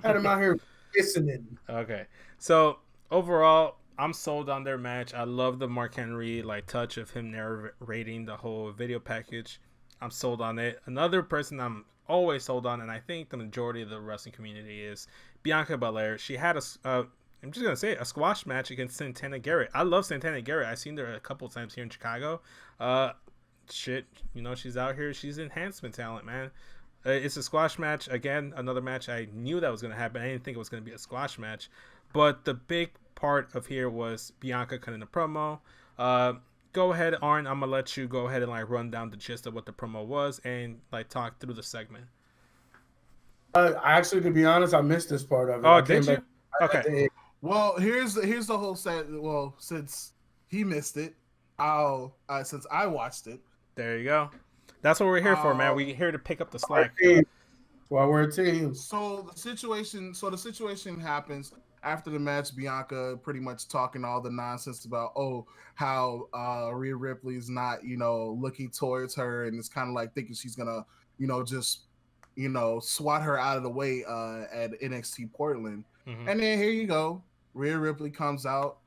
Had him out here listening. Okay, so overall, I'm sold on their match. I love the Mark Henry like touch of him narrating the whole video package. I'm sold on it. Another person I'm always sold on, and I think the majority of the wrestling community is Bianca Belair. She had I'm just gonna say it, a squash match against Santana Garrett. I love Santana Garrett. I've seen her a couple times here in Chicago. She's out here. She's enhancement talent, man. It's a squash match. Again, another match I knew that was gonna happen. I didn't think it was gonna be a squash match, but the big part of here was Bianca cutting the promo. Go ahead, Arn. I'm gonna let you go ahead and like run down the gist of what the promo was and like talk through the segment. Actually, to be honest, I missed this part of it. Oh, did you? Okay. Well, here's the whole set. Well, since he missed it, since I watched it. There you go. That's what we're here for, man. We're here to pick up the slack. Well, we're a team. So the situation happens after the match. Bianca pretty much talking all the nonsense about how Rhea Ripley is not looking towards her, and it's kind of like thinking she's gonna just swat her out of the way at NXT Portland. Mm-hmm. And then here you go, Rhea Ripley comes out.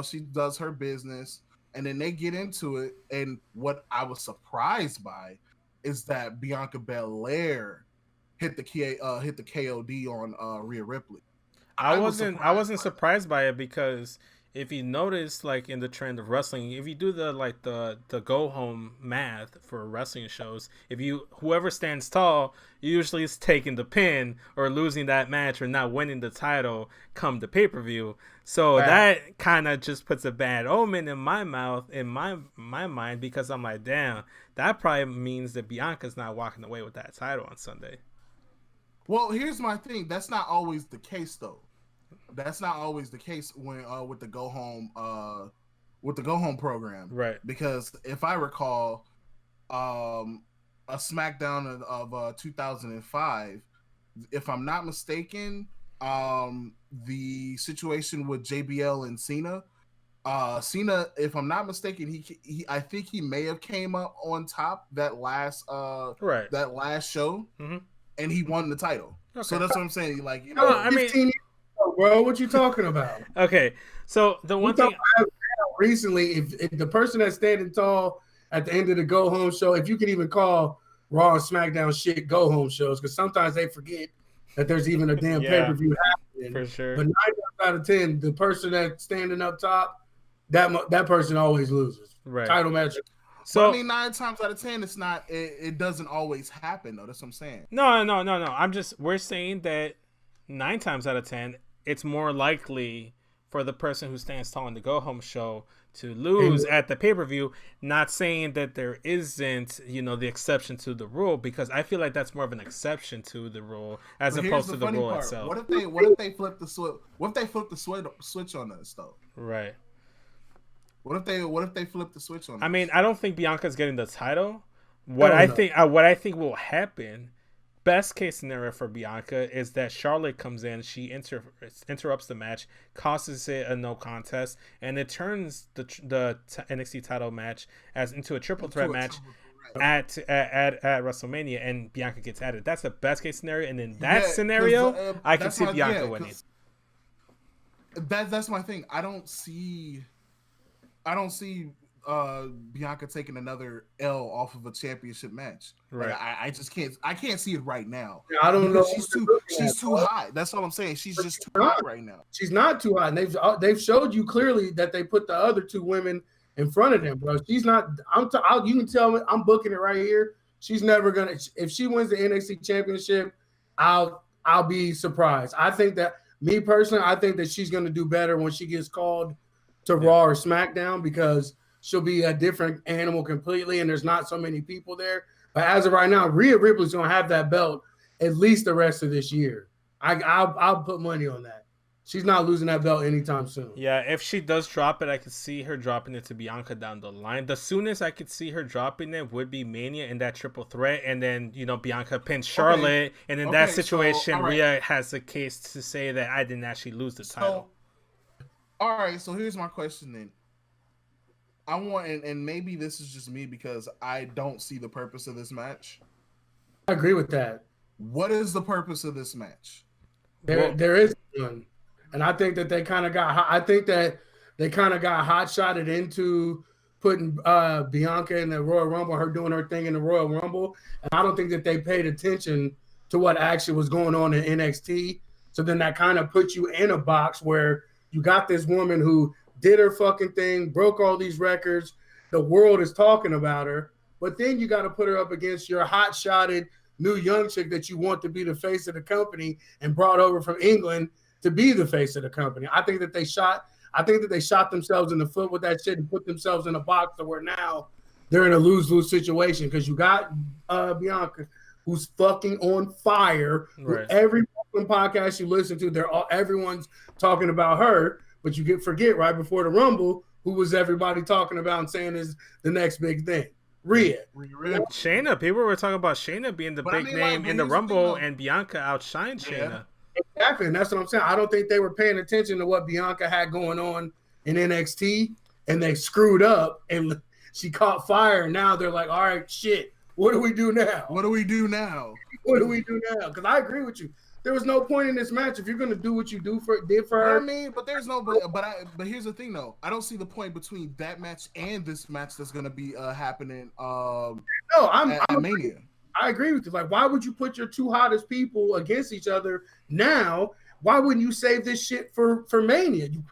She does her business, and then they get into it. And what I was surprised by is that Bianca Belair hit the KOD on Rhea Ripley. I wasn't surprised by it because if you notice, like in the trend of wrestling, if you do the go home math for wrestling shows, if you whoever stands tall usually is taking the pin or losing that match or not winning the title come the pay-per-view. So that kind of just puts a bad omen in my mouth, in my mind, because I'm like, damn, that probably means that Bianca's not walking away with that title on Sunday. Well, here's my thing. That's not always the case, though. That's not always the case when with the go home program, right? Because if I recall, a SmackDown of 2005, if I'm not mistaken, the situation with JBL and Cena, if I'm not mistaken, he I think he may have came up on top that last show, and he won the title. Okay. So that's what I'm saying. Like, you know, I mean, 15 years ago, bro, what you talking about? Okay, so the one thing recently, if the person that's standing tall at the end of the go home show, if you can even call Raw and SmackDown shit go home shows, because sometimes they forget that there's even a damn pay-per-view happening. For sure. But 9 out of 10, the person that's standing up top, that person always loses. Right. Title match. So I mean, 9 times out of 10, it's not. It doesn't always happen, though. That's what I'm saying. No. We're saying that 9 times out of 10, it's more likely for the person who stands tall in the go home show to lose at the pay-per-view. Not saying that there isn't, the exception to the rule, because I feel like that's more of an exception to the rule as opposed to the rule itself. What if they flip the switch? What if they flip the switch on us, though? Right. What if they flip the switch on us? I mean, I don't think Bianca's getting the title. What I think will happen, best case scenario for Bianca, is that Charlotte comes in, she interrupts the match, causes it a no contest, and it turns the NXT title match into a triple threat match at WrestleMania, and Bianca gets added. That's the best case scenario, and in that scenario, I can see Bianca winning. That's my thing. I don't see Bianca taking another L off of a championship match. Right. Like, I just can't. I can't see it right now. I don't know. She's too hot. That's all I'm saying. She's just too hot right now. She's not too hot. And they've showed you clearly that they put the other 2 women in front of them, bro. She's not. You can tell me. I'm booking it right here. She's never gonna. If she wins the NXT championship, I'll be surprised. I think that me personally, I think that she's gonna do better when she gets called to Raw or SmackDown, because she'll be a different animal completely, and there's not so many people there. But as of right now, Rhea Ripley's going to have that belt at least the rest of this year. I'll put money on that. She's not losing that belt anytime soon. Yeah, if she does drop it, I could see her dropping it to Bianca down the line. The soonest I could see her dropping it would be Mania in that triple threat, and then, Bianca pins Charlotte, and in that situation, Rhea has a case to say that I didn't actually lose the title. All right, so here's my question then. I want, and maybe this is just me because I don't see the purpose of this match. I agree with that. What is the purpose of this match? There is none, and I think that they kind of got. I think that they kind of got hot-shotted into putting Bianca in the Royal Rumble, her doing her thing in the Royal Rumble, and I don't think that they paid attention to what actually was going on in NXT. So then that kind of puts you in a box where you got this woman who did her fucking thing, broke all these records. The world is talking about her. But then you got to put her up against your hot-shotted new young chick that you want to be the face of the company and brought over from England to be the face of the company. I think that they shot themselves in the foot with that shit and put themselves in a box to where now they're in a lose-lose situation, because you got Bianca, who's fucking on fire. Right. Every fucking podcast you listen to, everyone's talking about her, but you forget right before the Rumble, who was everybody talking about and saying is the next big thing? Rhea. Shayna. People were talking about Shayna being the big name in the Rumble, and Bianca outshined Shayna. Exactly, and that's what I'm saying. I don't think they were paying attention to what Bianca had going on in NXT, and they screwed up, and she caught fire, and now they're like, all right, shit, what do we do now? Because I agree with you. There was no point in this match if you're going to do what you did for her. I mean, but there's no, but here's the thing though. I don't see the point between that match and this match that's going to be happening. At Mania. I agree with you. Like, why would you put your 2 hottest people against each other now Why wouldn't you save this shit for Mania? You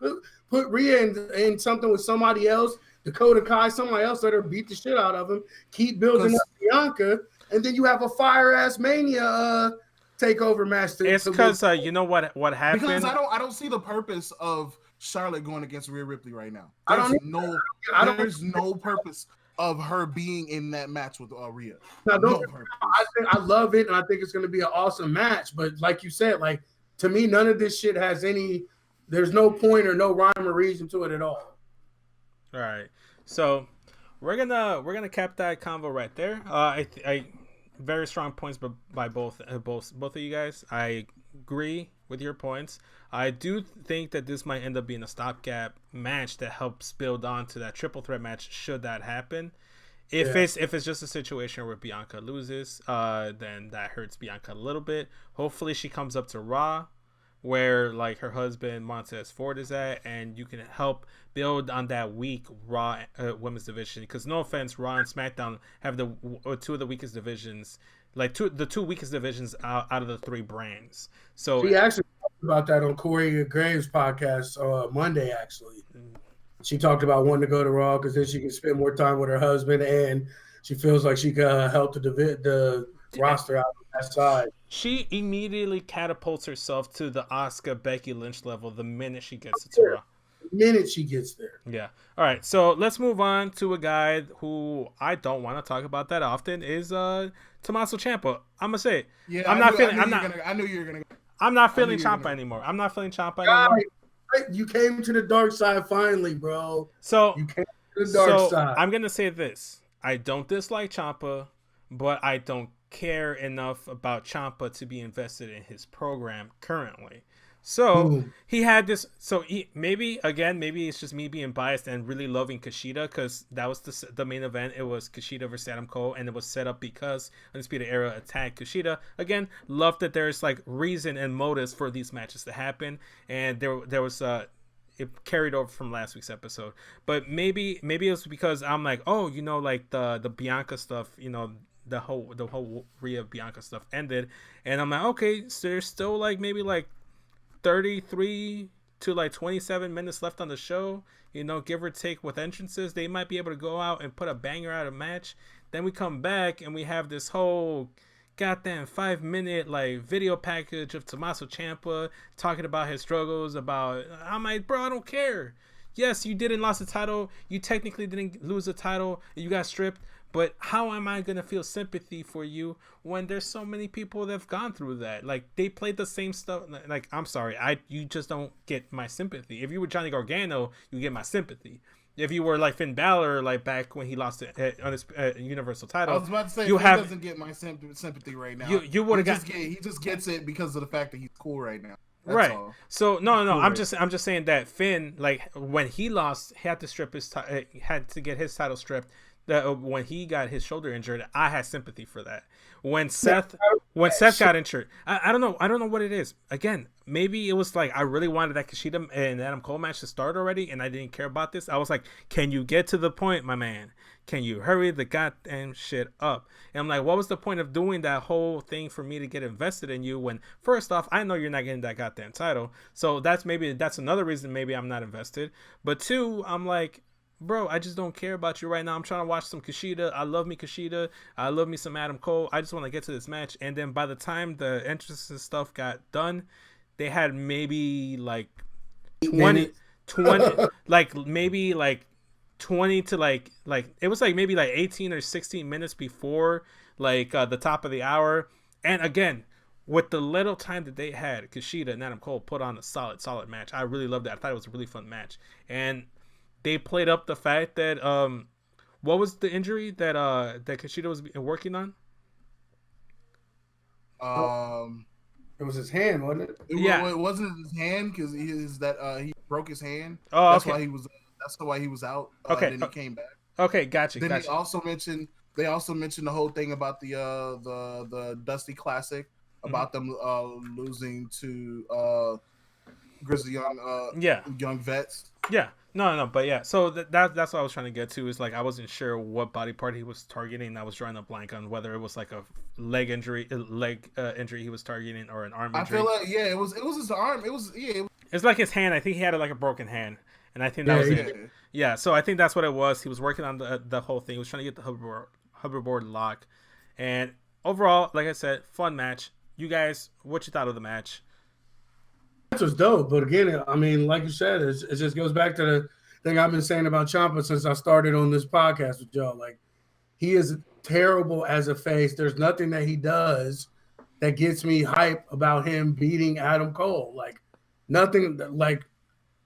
put Rhea in something with somebody else, Dakota Kai, somebody else, let her beat the shit out of him. Keep building up Bianca, and then you have a fire ass Mania takeover match. It's because you know what happened. Because I don't see the purpose of Charlotte going against Rhea Ripley right now. There's no purpose of her being in that match with Rhea. I love it, and I think it's going to be an awesome match. But like you said, like to me, none of this shit has any. There's no point or no rhyme or reason to it at all. All right, so we're gonna cap that convo right there. I very strong points by both of you guys. I agree with your points. I do think that this might end up being a stopgap match that helps build on to that triple threat match should that happen. If it's just a situation where Bianca loses, then that hurts Bianca a little bit. Hopefully she comes up to Raw where like her husband Montez Ford is at, and you can help build on that weak Raw women's division. Because no offense, Raw and SmackDown have the two of the weakest divisions, like the two weakest divisions out of the three brands. So she actually talked about that on Corey Graves' podcast Monday. Actually, she talked about wanting to go to Raw because then she can spend more time with her husband, and she feels like she can help the roster out on that side. She immediately catapults herself to the Asuka Becky Lynch level the minute she gets to Raw. The minute she gets there. Yeah. All right. So let's move on to a guy who I don't want to talk about that often is Tommaso Ciampa. I'm gonna say it. Yeah. I knew you were gonna. I'm not feeling Ciampa anymore. I'm not feeling Ciampa anymore. You came to the dark side finally, bro. So you came to the dark side. I'm gonna say this. I don't dislike Ciampa, but I don't care enough about Ciampa to be invested in his program currently. So he had this. So maybe it's just me being biased and really loving Kushida because that was the main event. It was Kushida versus Adam Cole, and it was set up because Undisputed Era attacked Kushida. Again, love that there's like reason and motives for these matches to happen, and there was it carried over from last week's episode. But maybe it was because I'm like, oh, you know, like the Bianca stuff, you know. The whole Rhea Bianca stuff ended, and I'm like, okay, so there's still like maybe like 33 to like 27 minutes left on the show, you know, give or take with entrances. They might be able to go out and put a banger out of match. Then we come back and we have this whole goddamn 5-minute like video package of Tommaso Ciampa talking about his struggles. I'm like, bro, I don't care. Yes, you didn't lose the title. You technically didn't lose the title. You got stripped. But how am I going to feel sympathy for you when there's so many people that have gone through that? Like, they played the same stuff. Like, I'm sorry. You just don't get my sympathy. If you were Johnny Gargano, you get my sympathy. If you were like Finn Balor, like back when he lost it on his Universal title. I was about to say, he doesn't get my sympathy right now. You would have he just gets it because of the fact that he's cool right now. That's right. all. So no. I'm just saying that Finn, like when he lost, he had to strip had to get his title stripped. That when he got his shoulder injured, I had sympathy for that. When Seth got injured, I don't know what it is. Again, maybe it was like I really wanted that Kushida and Adam Cole match to start already, and I didn't care about this. I was like, can you get to the point, my man? Can you hurry the goddamn shit up? And I'm like, what was the point of doing that whole thing for me to get invested in you when, first off, I know you're not getting that goddamn title. So that's another reason maybe I'm not invested. But two, I'm like, bro, I just don't care about you right now. I'm trying to watch some Kushida. I love me Kushida. I love me some Adam Cole. I just want to get to this match. And then by the time the entrances and stuff got done, they had maybe like 20 like maybe like 20 to like it was like maybe like 18 or 16 minutes before like the top of the hour. And again, with the little time that they had, Kushida and Adam Cole put on a solid match. I really loved that. I thought it was a really fun match. And they played up the fact that what was the injury that Kushida was working on? It was his hand, wasn't it? It wasn't his hand because he broke his hand. Oh, that's okay. That's why he was out. Okay. Then he came back. Okay, gotcha. Then they also mentioned the whole thing about the Dusty Classic about them losing to Grizzly young vets. Yeah. No, but yeah. So that's what I was trying to get to is like I wasn't sure what body part he was targeting. I was drawing a blank on whether it was like a leg injury he was targeting or an arm injury. I feel like it was his arm. It's like his hand. I think he had like a broken hand, and I think that was it. Yeah. So I think that's what it was. He was working on the whole thing. He was trying to get the hoverboard lock, and overall, like I said, fun match. You guys, what you thought of the match? Match was dope, but again, I mean, like you said, it just goes back to the thing I've been saying about Ciampa since I started on this podcast with y'all. Like, he is terrible as a face. There's nothing that he does that gets me hype about him beating Adam Cole. Like, nothing. Like,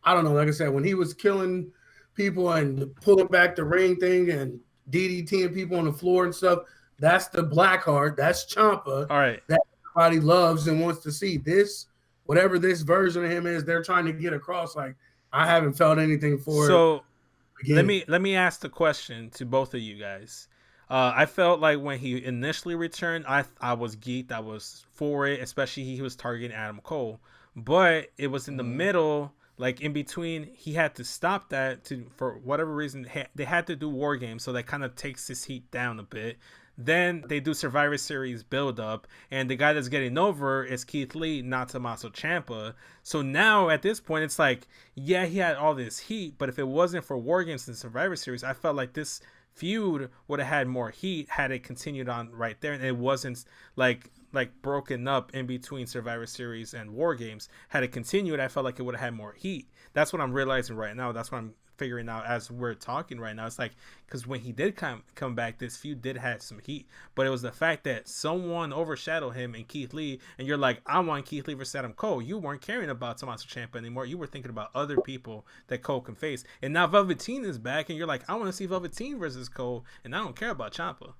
I don't know. Like I said, when he was killing people and pulling back the ring thing and DDTing people on the floor and stuff, that's the Blackheart. That's Ciampa. All right. That everybody loves and wants to see. This, whatever this version of him is, they're trying to get across. Like, I haven't felt anything for it. So let me ask the question to both of you guys. I felt like when he initially returned, I was geeked. I was for it, especially he was targeting Adam Cole. But it was in the middle, like in between, he had to stop that for whatever reason. They had to do War Games, so that kind of takes his heat down a bit. Then they do Survivor Series build up, and the guy that's getting over is Keith Lee, not Tommaso Ciampa. So now at this point, it's like, yeah, he had all this heat, but if it wasn't for War Games and Survivor Series, I felt like this feud would have had more heat had it continued on right there, and it wasn't like broken up in between Survivor Series and War Games. Had it continued, I felt like it would have had more heat. That's what I'm realizing right now. That's what I'm figuring out as we're talking right now. It's like, because when he did come back, this feud did have some heat, but it was the fact that someone overshadowed him and Keith Lee, and you're like, I want Keith Lee versus Adam Cole. You weren't caring about Tommaso Ciampa anymore. You were thinking about other people that Cole can face, and now Velveteen is back, and you're like, I want to see Velveteen versus Cole, and I don't care about Ciampa.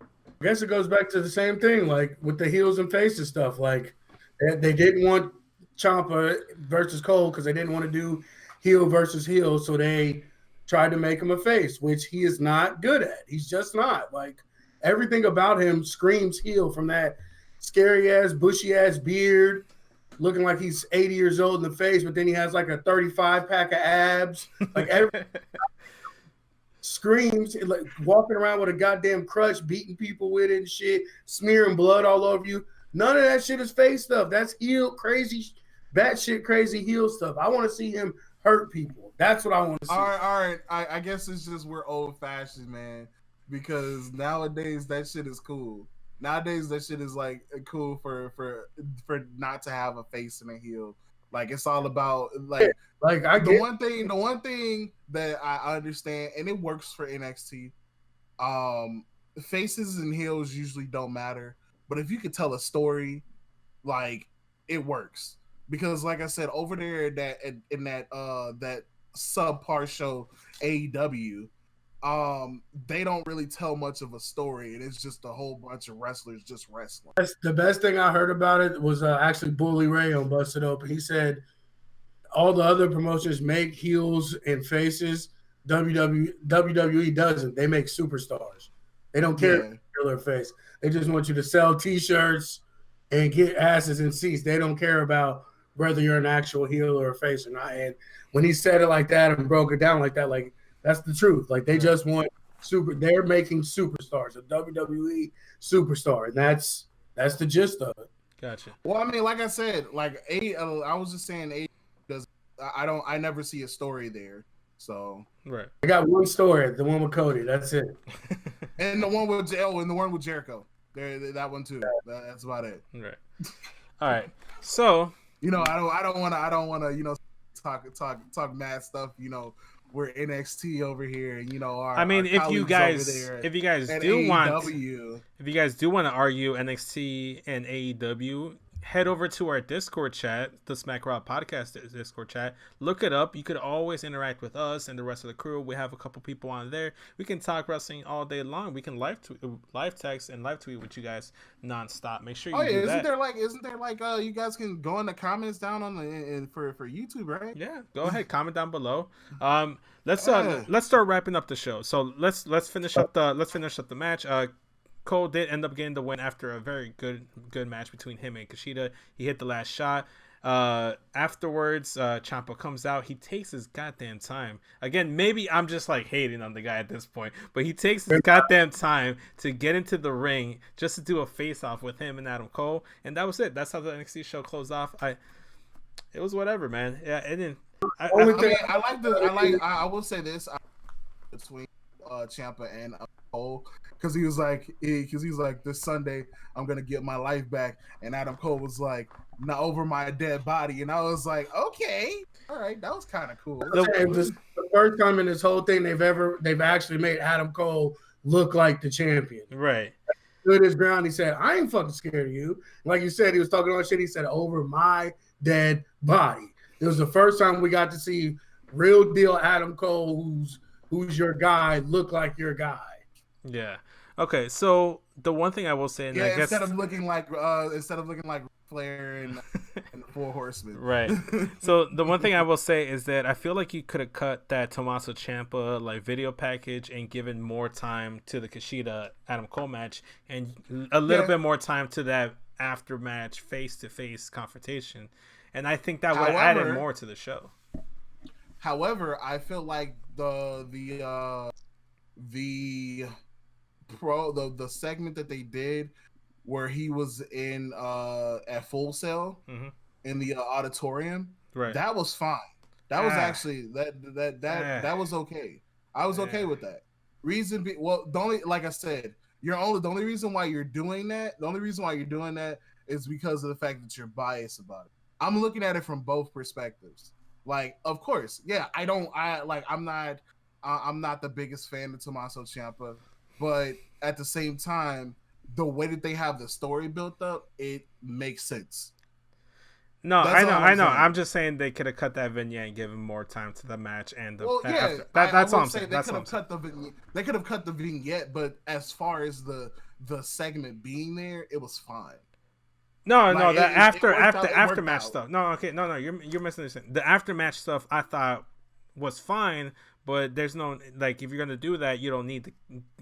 I guess it goes back to the same thing, like with the heels and faces stuff. Like, they didn't want Ciampa versus Cole because they didn't want to do heel versus heel, so they tried to make him a face, which he is not good at. He's just not. Like, everything about him screams heel, from that scary ass, bushy ass beard, looking like he's 80 years old in the face, but then he has like a 35 pack of abs. Like, every screams, like walking around with a goddamn crutch, beating people with it and shit, smearing blood all over you. None of that shit is face stuff. That's heel, crazy, batshit crazy heel stuff. I want to see him hurt people. That's what I want to see. All right. I guess it's just we're old fashioned, man. Because nowadays that shit is cool. Nowadays that shit is like cool for not to have a face and a heel. Like, it's all about like the one thing that I understand, and it works for NXT. Faces and heels usually don't matter, but if you could tell a story, like, it works. Because, like I said, over there in that subpar show AEW, they don't really tell much of a story, and it's just a whole bunch of wrestlers just wrestling. The best thing I heard about it was actually Bully Ray on Busted Open. He said all the other promotions make heels and faces. WWE doesn't. They make superstars. They don't care if you're heel or face. They just want you to sell T-shirts and get asses in seats. They don't care about whether you're an actual heel or a face or not. And when he said it like that and broke it down like that, like, that's the truth. Like, they just want they're making superstars, a WWE superstar, and that's the gist of it. Gotcha. Well, I mean, like I said, like I was just saying, I never see a story there. So right, I got one story, the one with Cody. That's it. And the one with Jericho. That one too. That's about it. Right. All right. So, I don't want to talk mad stuff. We're NXT over here, and I mean, if you guys do want to argue NXT and AEW, head over to our Discord chat, the Smack Raw Podcast Discord chat. Look it up. You could always interact with us and the rest of the crew. We have a couple people on there. We can talk wrestling all day long. We can live text and live tweet with you guys nonstop. Make sure you do that. Isn't there like you guys can go in the comments down on for YouTube, right? Yeah, go ahead, comment down below. Let's start wrapping up the show. So let's finish up the match. Cole did end up getting the win after a very good match between him and Kushida. He hit the last shot. Afterwards, Ciampa comes out. He takes his goddamn time. Again, maybe I'm just like hating on the guy at this point, but he takes his goddamn time to get into the ring just to do a face-off with him and Adam Cole, and that was it. That's how the NXT show closed off. It was whatever, man. Yeah, it didn't. I will say this between Ciampa and Cole, because he was like, this Sunday I'm gonna get my life back, and Adam Cole was like, not over my dead body, and I was like, okay, all right, that was kind of cool. The first time in this whole thing they've actually made Adam Cole look like the champion. Right. Stood his ground. He said, "I ain't fucking scared of you." Like you said, he was talking all shit. He said, "Over my dead body." It was the first time we got to see real deal Adam Cole, who's your guy, look like your guy. Yeah. Okay. So the one thing I will say, and I guess instead of looking like Flair and the Four Horsemen, right? So the one thing I will say is that I feel like you could have cut that Tommaso Ciampa like video package and given more time to the Kushida Adam Cole match and a little bit more time to that after match face to face confrontation, and I think that would have added more to the show. However, I feel like the segment that they did where he was in at Full Sail in the auditorium, right? That was fine. That was actually that was okay. I was okay with that. Reason the only, like I said, the only reason why you're doing that, is because of the fact that you're biased about it. I'm looking at it from both perspectives. Like, of course, yeah, I'm not the biggest fan of Tommaso Ciampa, but at the same time, the way that they have the story built up, it makes sense. No, I know. I'm just saying they could have cut that vignette and given more time to the match and the. That's all I'm saying. They could have cut the vignette, but as far as the segment being there, it was fine. No, the aftermatch stuff. No, you're misunderstanding. The aftermatch stuff I thought was fine, but there's no, like, if you're gonna do that, you don't need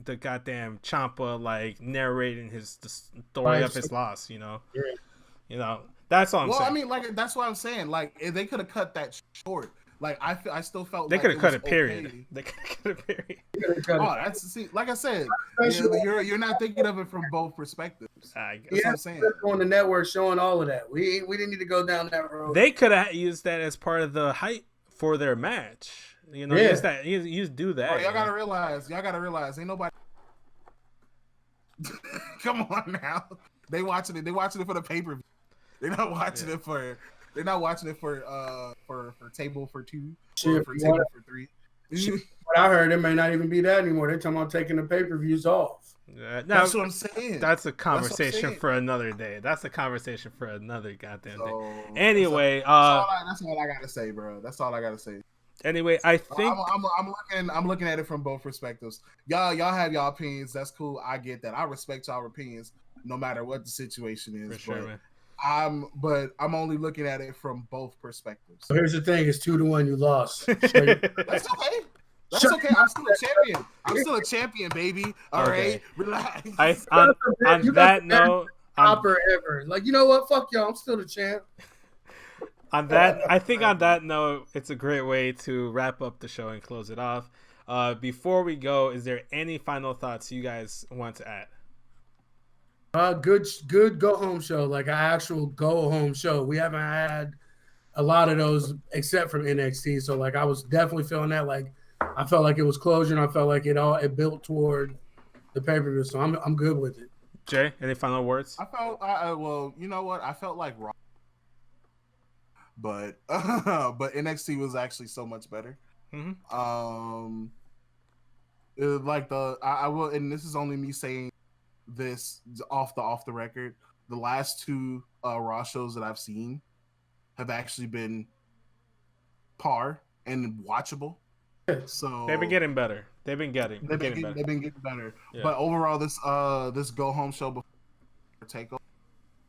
the goddamn Ciampa like narrating the story of his loss. You know, that's all I'm saying. Well, I mean, like, that's what I'm saying. Like, if they could have cut that short. Like, I still felt they like could have cut it. Period. Okay. They could have cut it. Period. Like I said, you're not thinking of it from both perspectives. That's what I'm saying. On the network showing all of that, we didn't need to go down that road. They could have used that as part of the hype for their match. You know, use that. You do that. Oh, y'all gotta realize, ain't nobody. Come on now, they watching it for the pay per view. They're not watching it for. They're not watching it for table for two or for table for three. What I heard, it may not even be that anymore. They're talking about taking the pay-per-views off. That's what I'm saying. That's a conversation for another day. That's a conversation for another goddamn day. Anyway, that's all I gotta say, bro. That's all I gotta say. Anyway, I think I'm looking at it from both perspectives. Y'all have y'all opinions. That's cool. I get that. I respect y'all opinions, no matter what the situation is. For sure, man. I'm only looking at it from both perspectives. So here's the thing: it's 2-1. You lost. That's okay. That's okay. I'm still a champion. I'm still a champion, baby. All right, relax. On that note, ever. Like, you know what? Fuck y'all. I'm still the champ. On that note, it's a great way to wrap up the show and close it off. Before we go, is there any final thoughts you guys want to add? Good go home show, like an actual go home show. We haven't had a lot of those except from NXT. So like I was definitely feeling that. Like I felt like it was closure, and I felt like it built toward the pay-per-view. So I'm good with it. Jay, any final words? I felt well, you know what? I felt like Raw, but NXT was actually so much better. Mm-hmm. I will, and this is only me saying this off the record. The last two Raw shows that I've seen have actually been par and watchable. So they've been getting better. They've been getting better. Yeah. But overall, this go home show before TakeOver,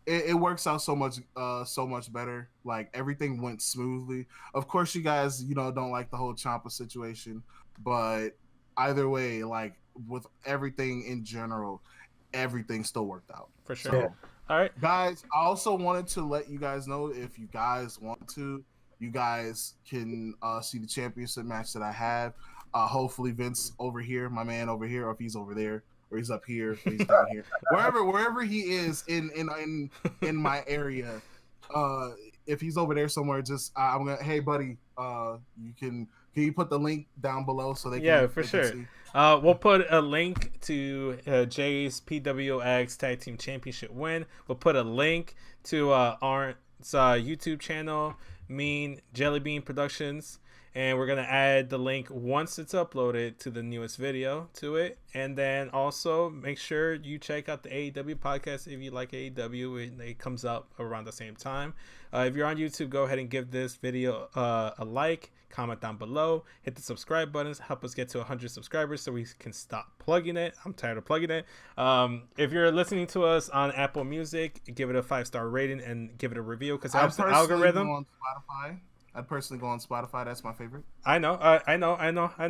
it works out so much better. Like everything went smoothly. Of course, you guys don't like the whole Ciampa situation, but either way, like with everything in general, everything still worked out for sure. So, All right. Guys, I also wanted to let you guys know, if you guys want to, you guys can see the championship match that I have. Hopefully Vince over here, my man over here, or if he's over there, or he's up here, or he's down here, wherever he is in my area. If he's over there somewhere, just I'm gonna, hey buddy, can you put the link down below so they can? Yeah, for they sure. can see? We'll put a link to Jay's PWX Tag Team Championship win. We'll put a link to Arn's YouTube channel, Mean Jellybean Productions, and we're gonna add the link once it's uploaded to the newest video to it. And then also make sure you check out the AEW podcast if you like AEW. It comes out around the same time. If you're on YouTube, go ahead and give this video a like. Comment down below, hit the subscribe buttons, help us get to 100 subscribers so we can stop plugging it. I'm tired of plugging it. If you're listening to us on Apple Music, give it a 5-star rating and give it a review, because it helps the algorithm. I'd personally go on Spotify. That's my favorite. I know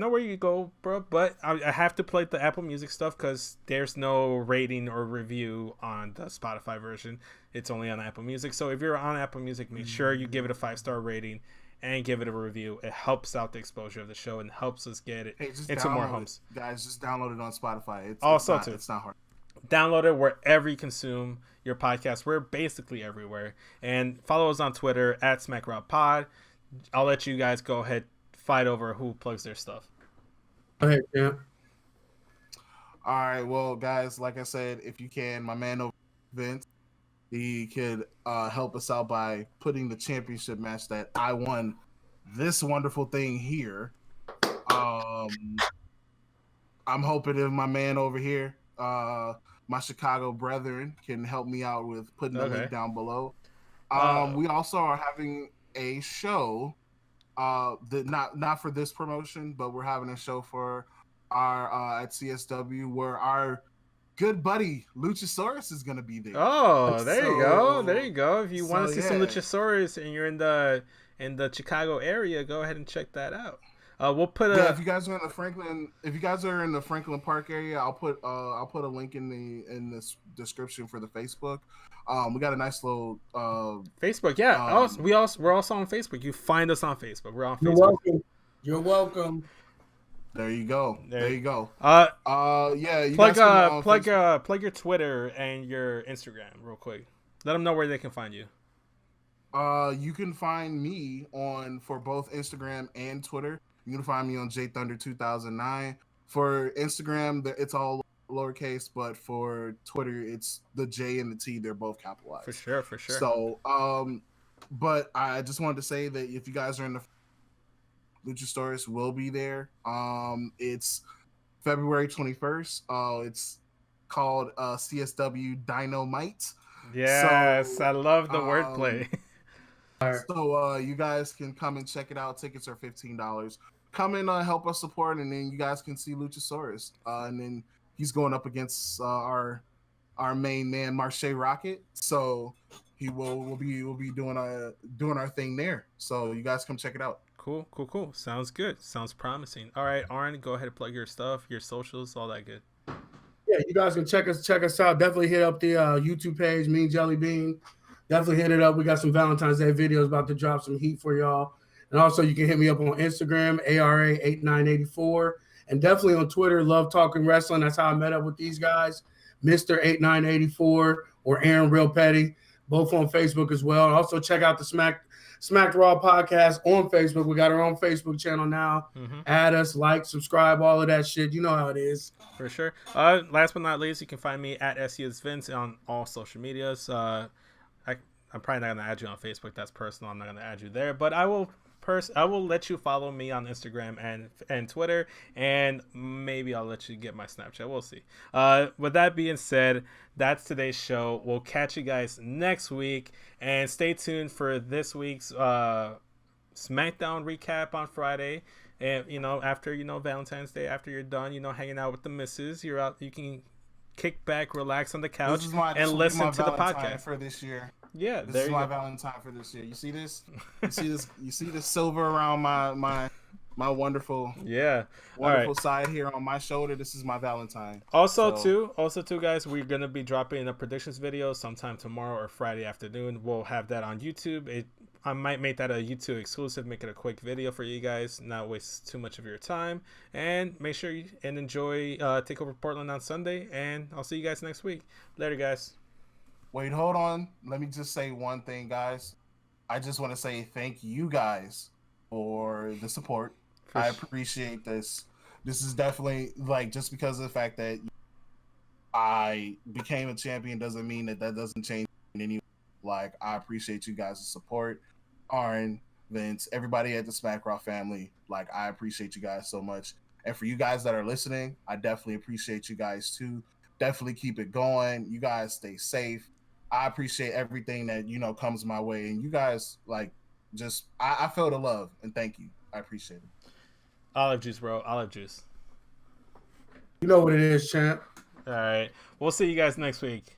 where you go, bro, but I have to play the Apple Music stuff because there's no rating or review on the Spotify version. It's only on Apple Music. So if you're on Apple Music, make sure you give it a 5-star rating and give it a review. It helps out the exposure of the show and helps us get it into more homes. Guys, just download it on Spotify. It's not hard. Download it wherever you consume your podcast. We're basically everywhere. And follow us on Twitter at SmackRobPod. I'll let you guys go ahead, fight over who plugs their stuff. Okay, yeah. All right, well, guys, like I said, if you can, my man over Vince, he could help us out by putting the championship match that I won, this wonderful thing here. I'm hoping if my man over here, my Chicago brethren, can help me out with putting the link down below. We also are having a show, that not for this promotion, but we're having a show for our at CSW where our good buddy Luchasaurus is gonna be there. Oh, there you go. If you want to see some Luchasaurus and you're in the Chicago area, go ahead and check that out. We'll put if you guys are in the Franklin Park area, I'll put a link in the description for the Facebook. We got a nice little Facebook. Yeah, we're also on Facebook. You find us on Facebook. We're on Facebook. You're welcome. There you go. There you go. You plug your Twitter and your Instagram real quick. Let them know where they can find you. You can find me for both Instagram and Twitter. You can find me on JThunder2009. For Instagram, it's all lowercase, but for Twitter, it's the J and the T. They're both capitalized. For sure. So, but I just wanted to say that if you guys are in the Luchasaurus will be there. It's February 21st. It's called CSW Dynamite. Yes, so, I love the wordplay. So you guys can come and check it out. Tickets are $15. Come and help us support, and then you guys can see Luchasaurus. And then he's going up against our main man, Marche Rocket. So we'll be doing our thing there. So you guys come check it out. Cool. Sounds good. Sounds promising. All right, Arn, go ahead and plug your stuff, your socials, all that good. Yeah, you guys can check us out. Definitely hit up the YouTube page, Mean Jelly Bean. Definitely hit it up. We got some Valentine's Day videos about to drop some heat for y'all. And also you can hit me up on Instagram, ARA8984. And definitely on Twitter, Love Talking Wrestling. That's how I met up with these guys. Mr. 8984 or Aaron Real Petty, both on Facebook as well. And also check out the Smacked Raw podcast on Facebook. We got our own Facebook channel now. Mm-hmm. Add us, like, subscribe, all of that shit. You know how it is. For sure. Last but not least, you can find me at SESVince on all social medias. I'm probably not going to add you on Facebook. That's personal. I'm not going to add you there. But I will let you follow me on Instagram and Twitter, and maybe I'll let you get my Snapchat. We'll see. With that being said, that's today's show. We'll catch you guys next week, and stay tuned for this week's SmackDown recap on Friday. And after Valentine's Day, after you're done, hanging out with the missus, you're out. You can kick back, relax on the couch, and listen to the podcast for this year. Yeah, this is my Valentine for this year. You see this? You see this silver around my my wonderful, Yeah. All right. wonderful side here on my shoulder. This is my Valentine. Also, So, too, guys, we're gonna be dropping a predictions video sometime tomorrow or Friday afternoon. We'll have that on YouTube. I might make that a YouTube exclusive, make it a quick video for you guys, not waste too much of your time. And make sure you and enjoy Takeover Portland on Sunday. And I'll see you guys next week. Later, guys. wait, hold on. Let me just say one thing, guys. I just want to say thank you guys for the support. I appreciate this. This is definitely like just because of the fact that I became a champion doesn't mean that doesn't change any. Like I appreciate you guys' support, Arn, Vince, everybody at the Smack Raw family. Like I appreciate you guys so much, and for you guys that are listening, I definitely appreciate you guys too. Definitely keep it going. You guys stay safe. I appreciate everything that comes my way, and you guys like just I feel the love and thank you. I appreciate it. Olive juice, bro. Olive juice. You know what it is, champ. All right. We'll see you guys next week.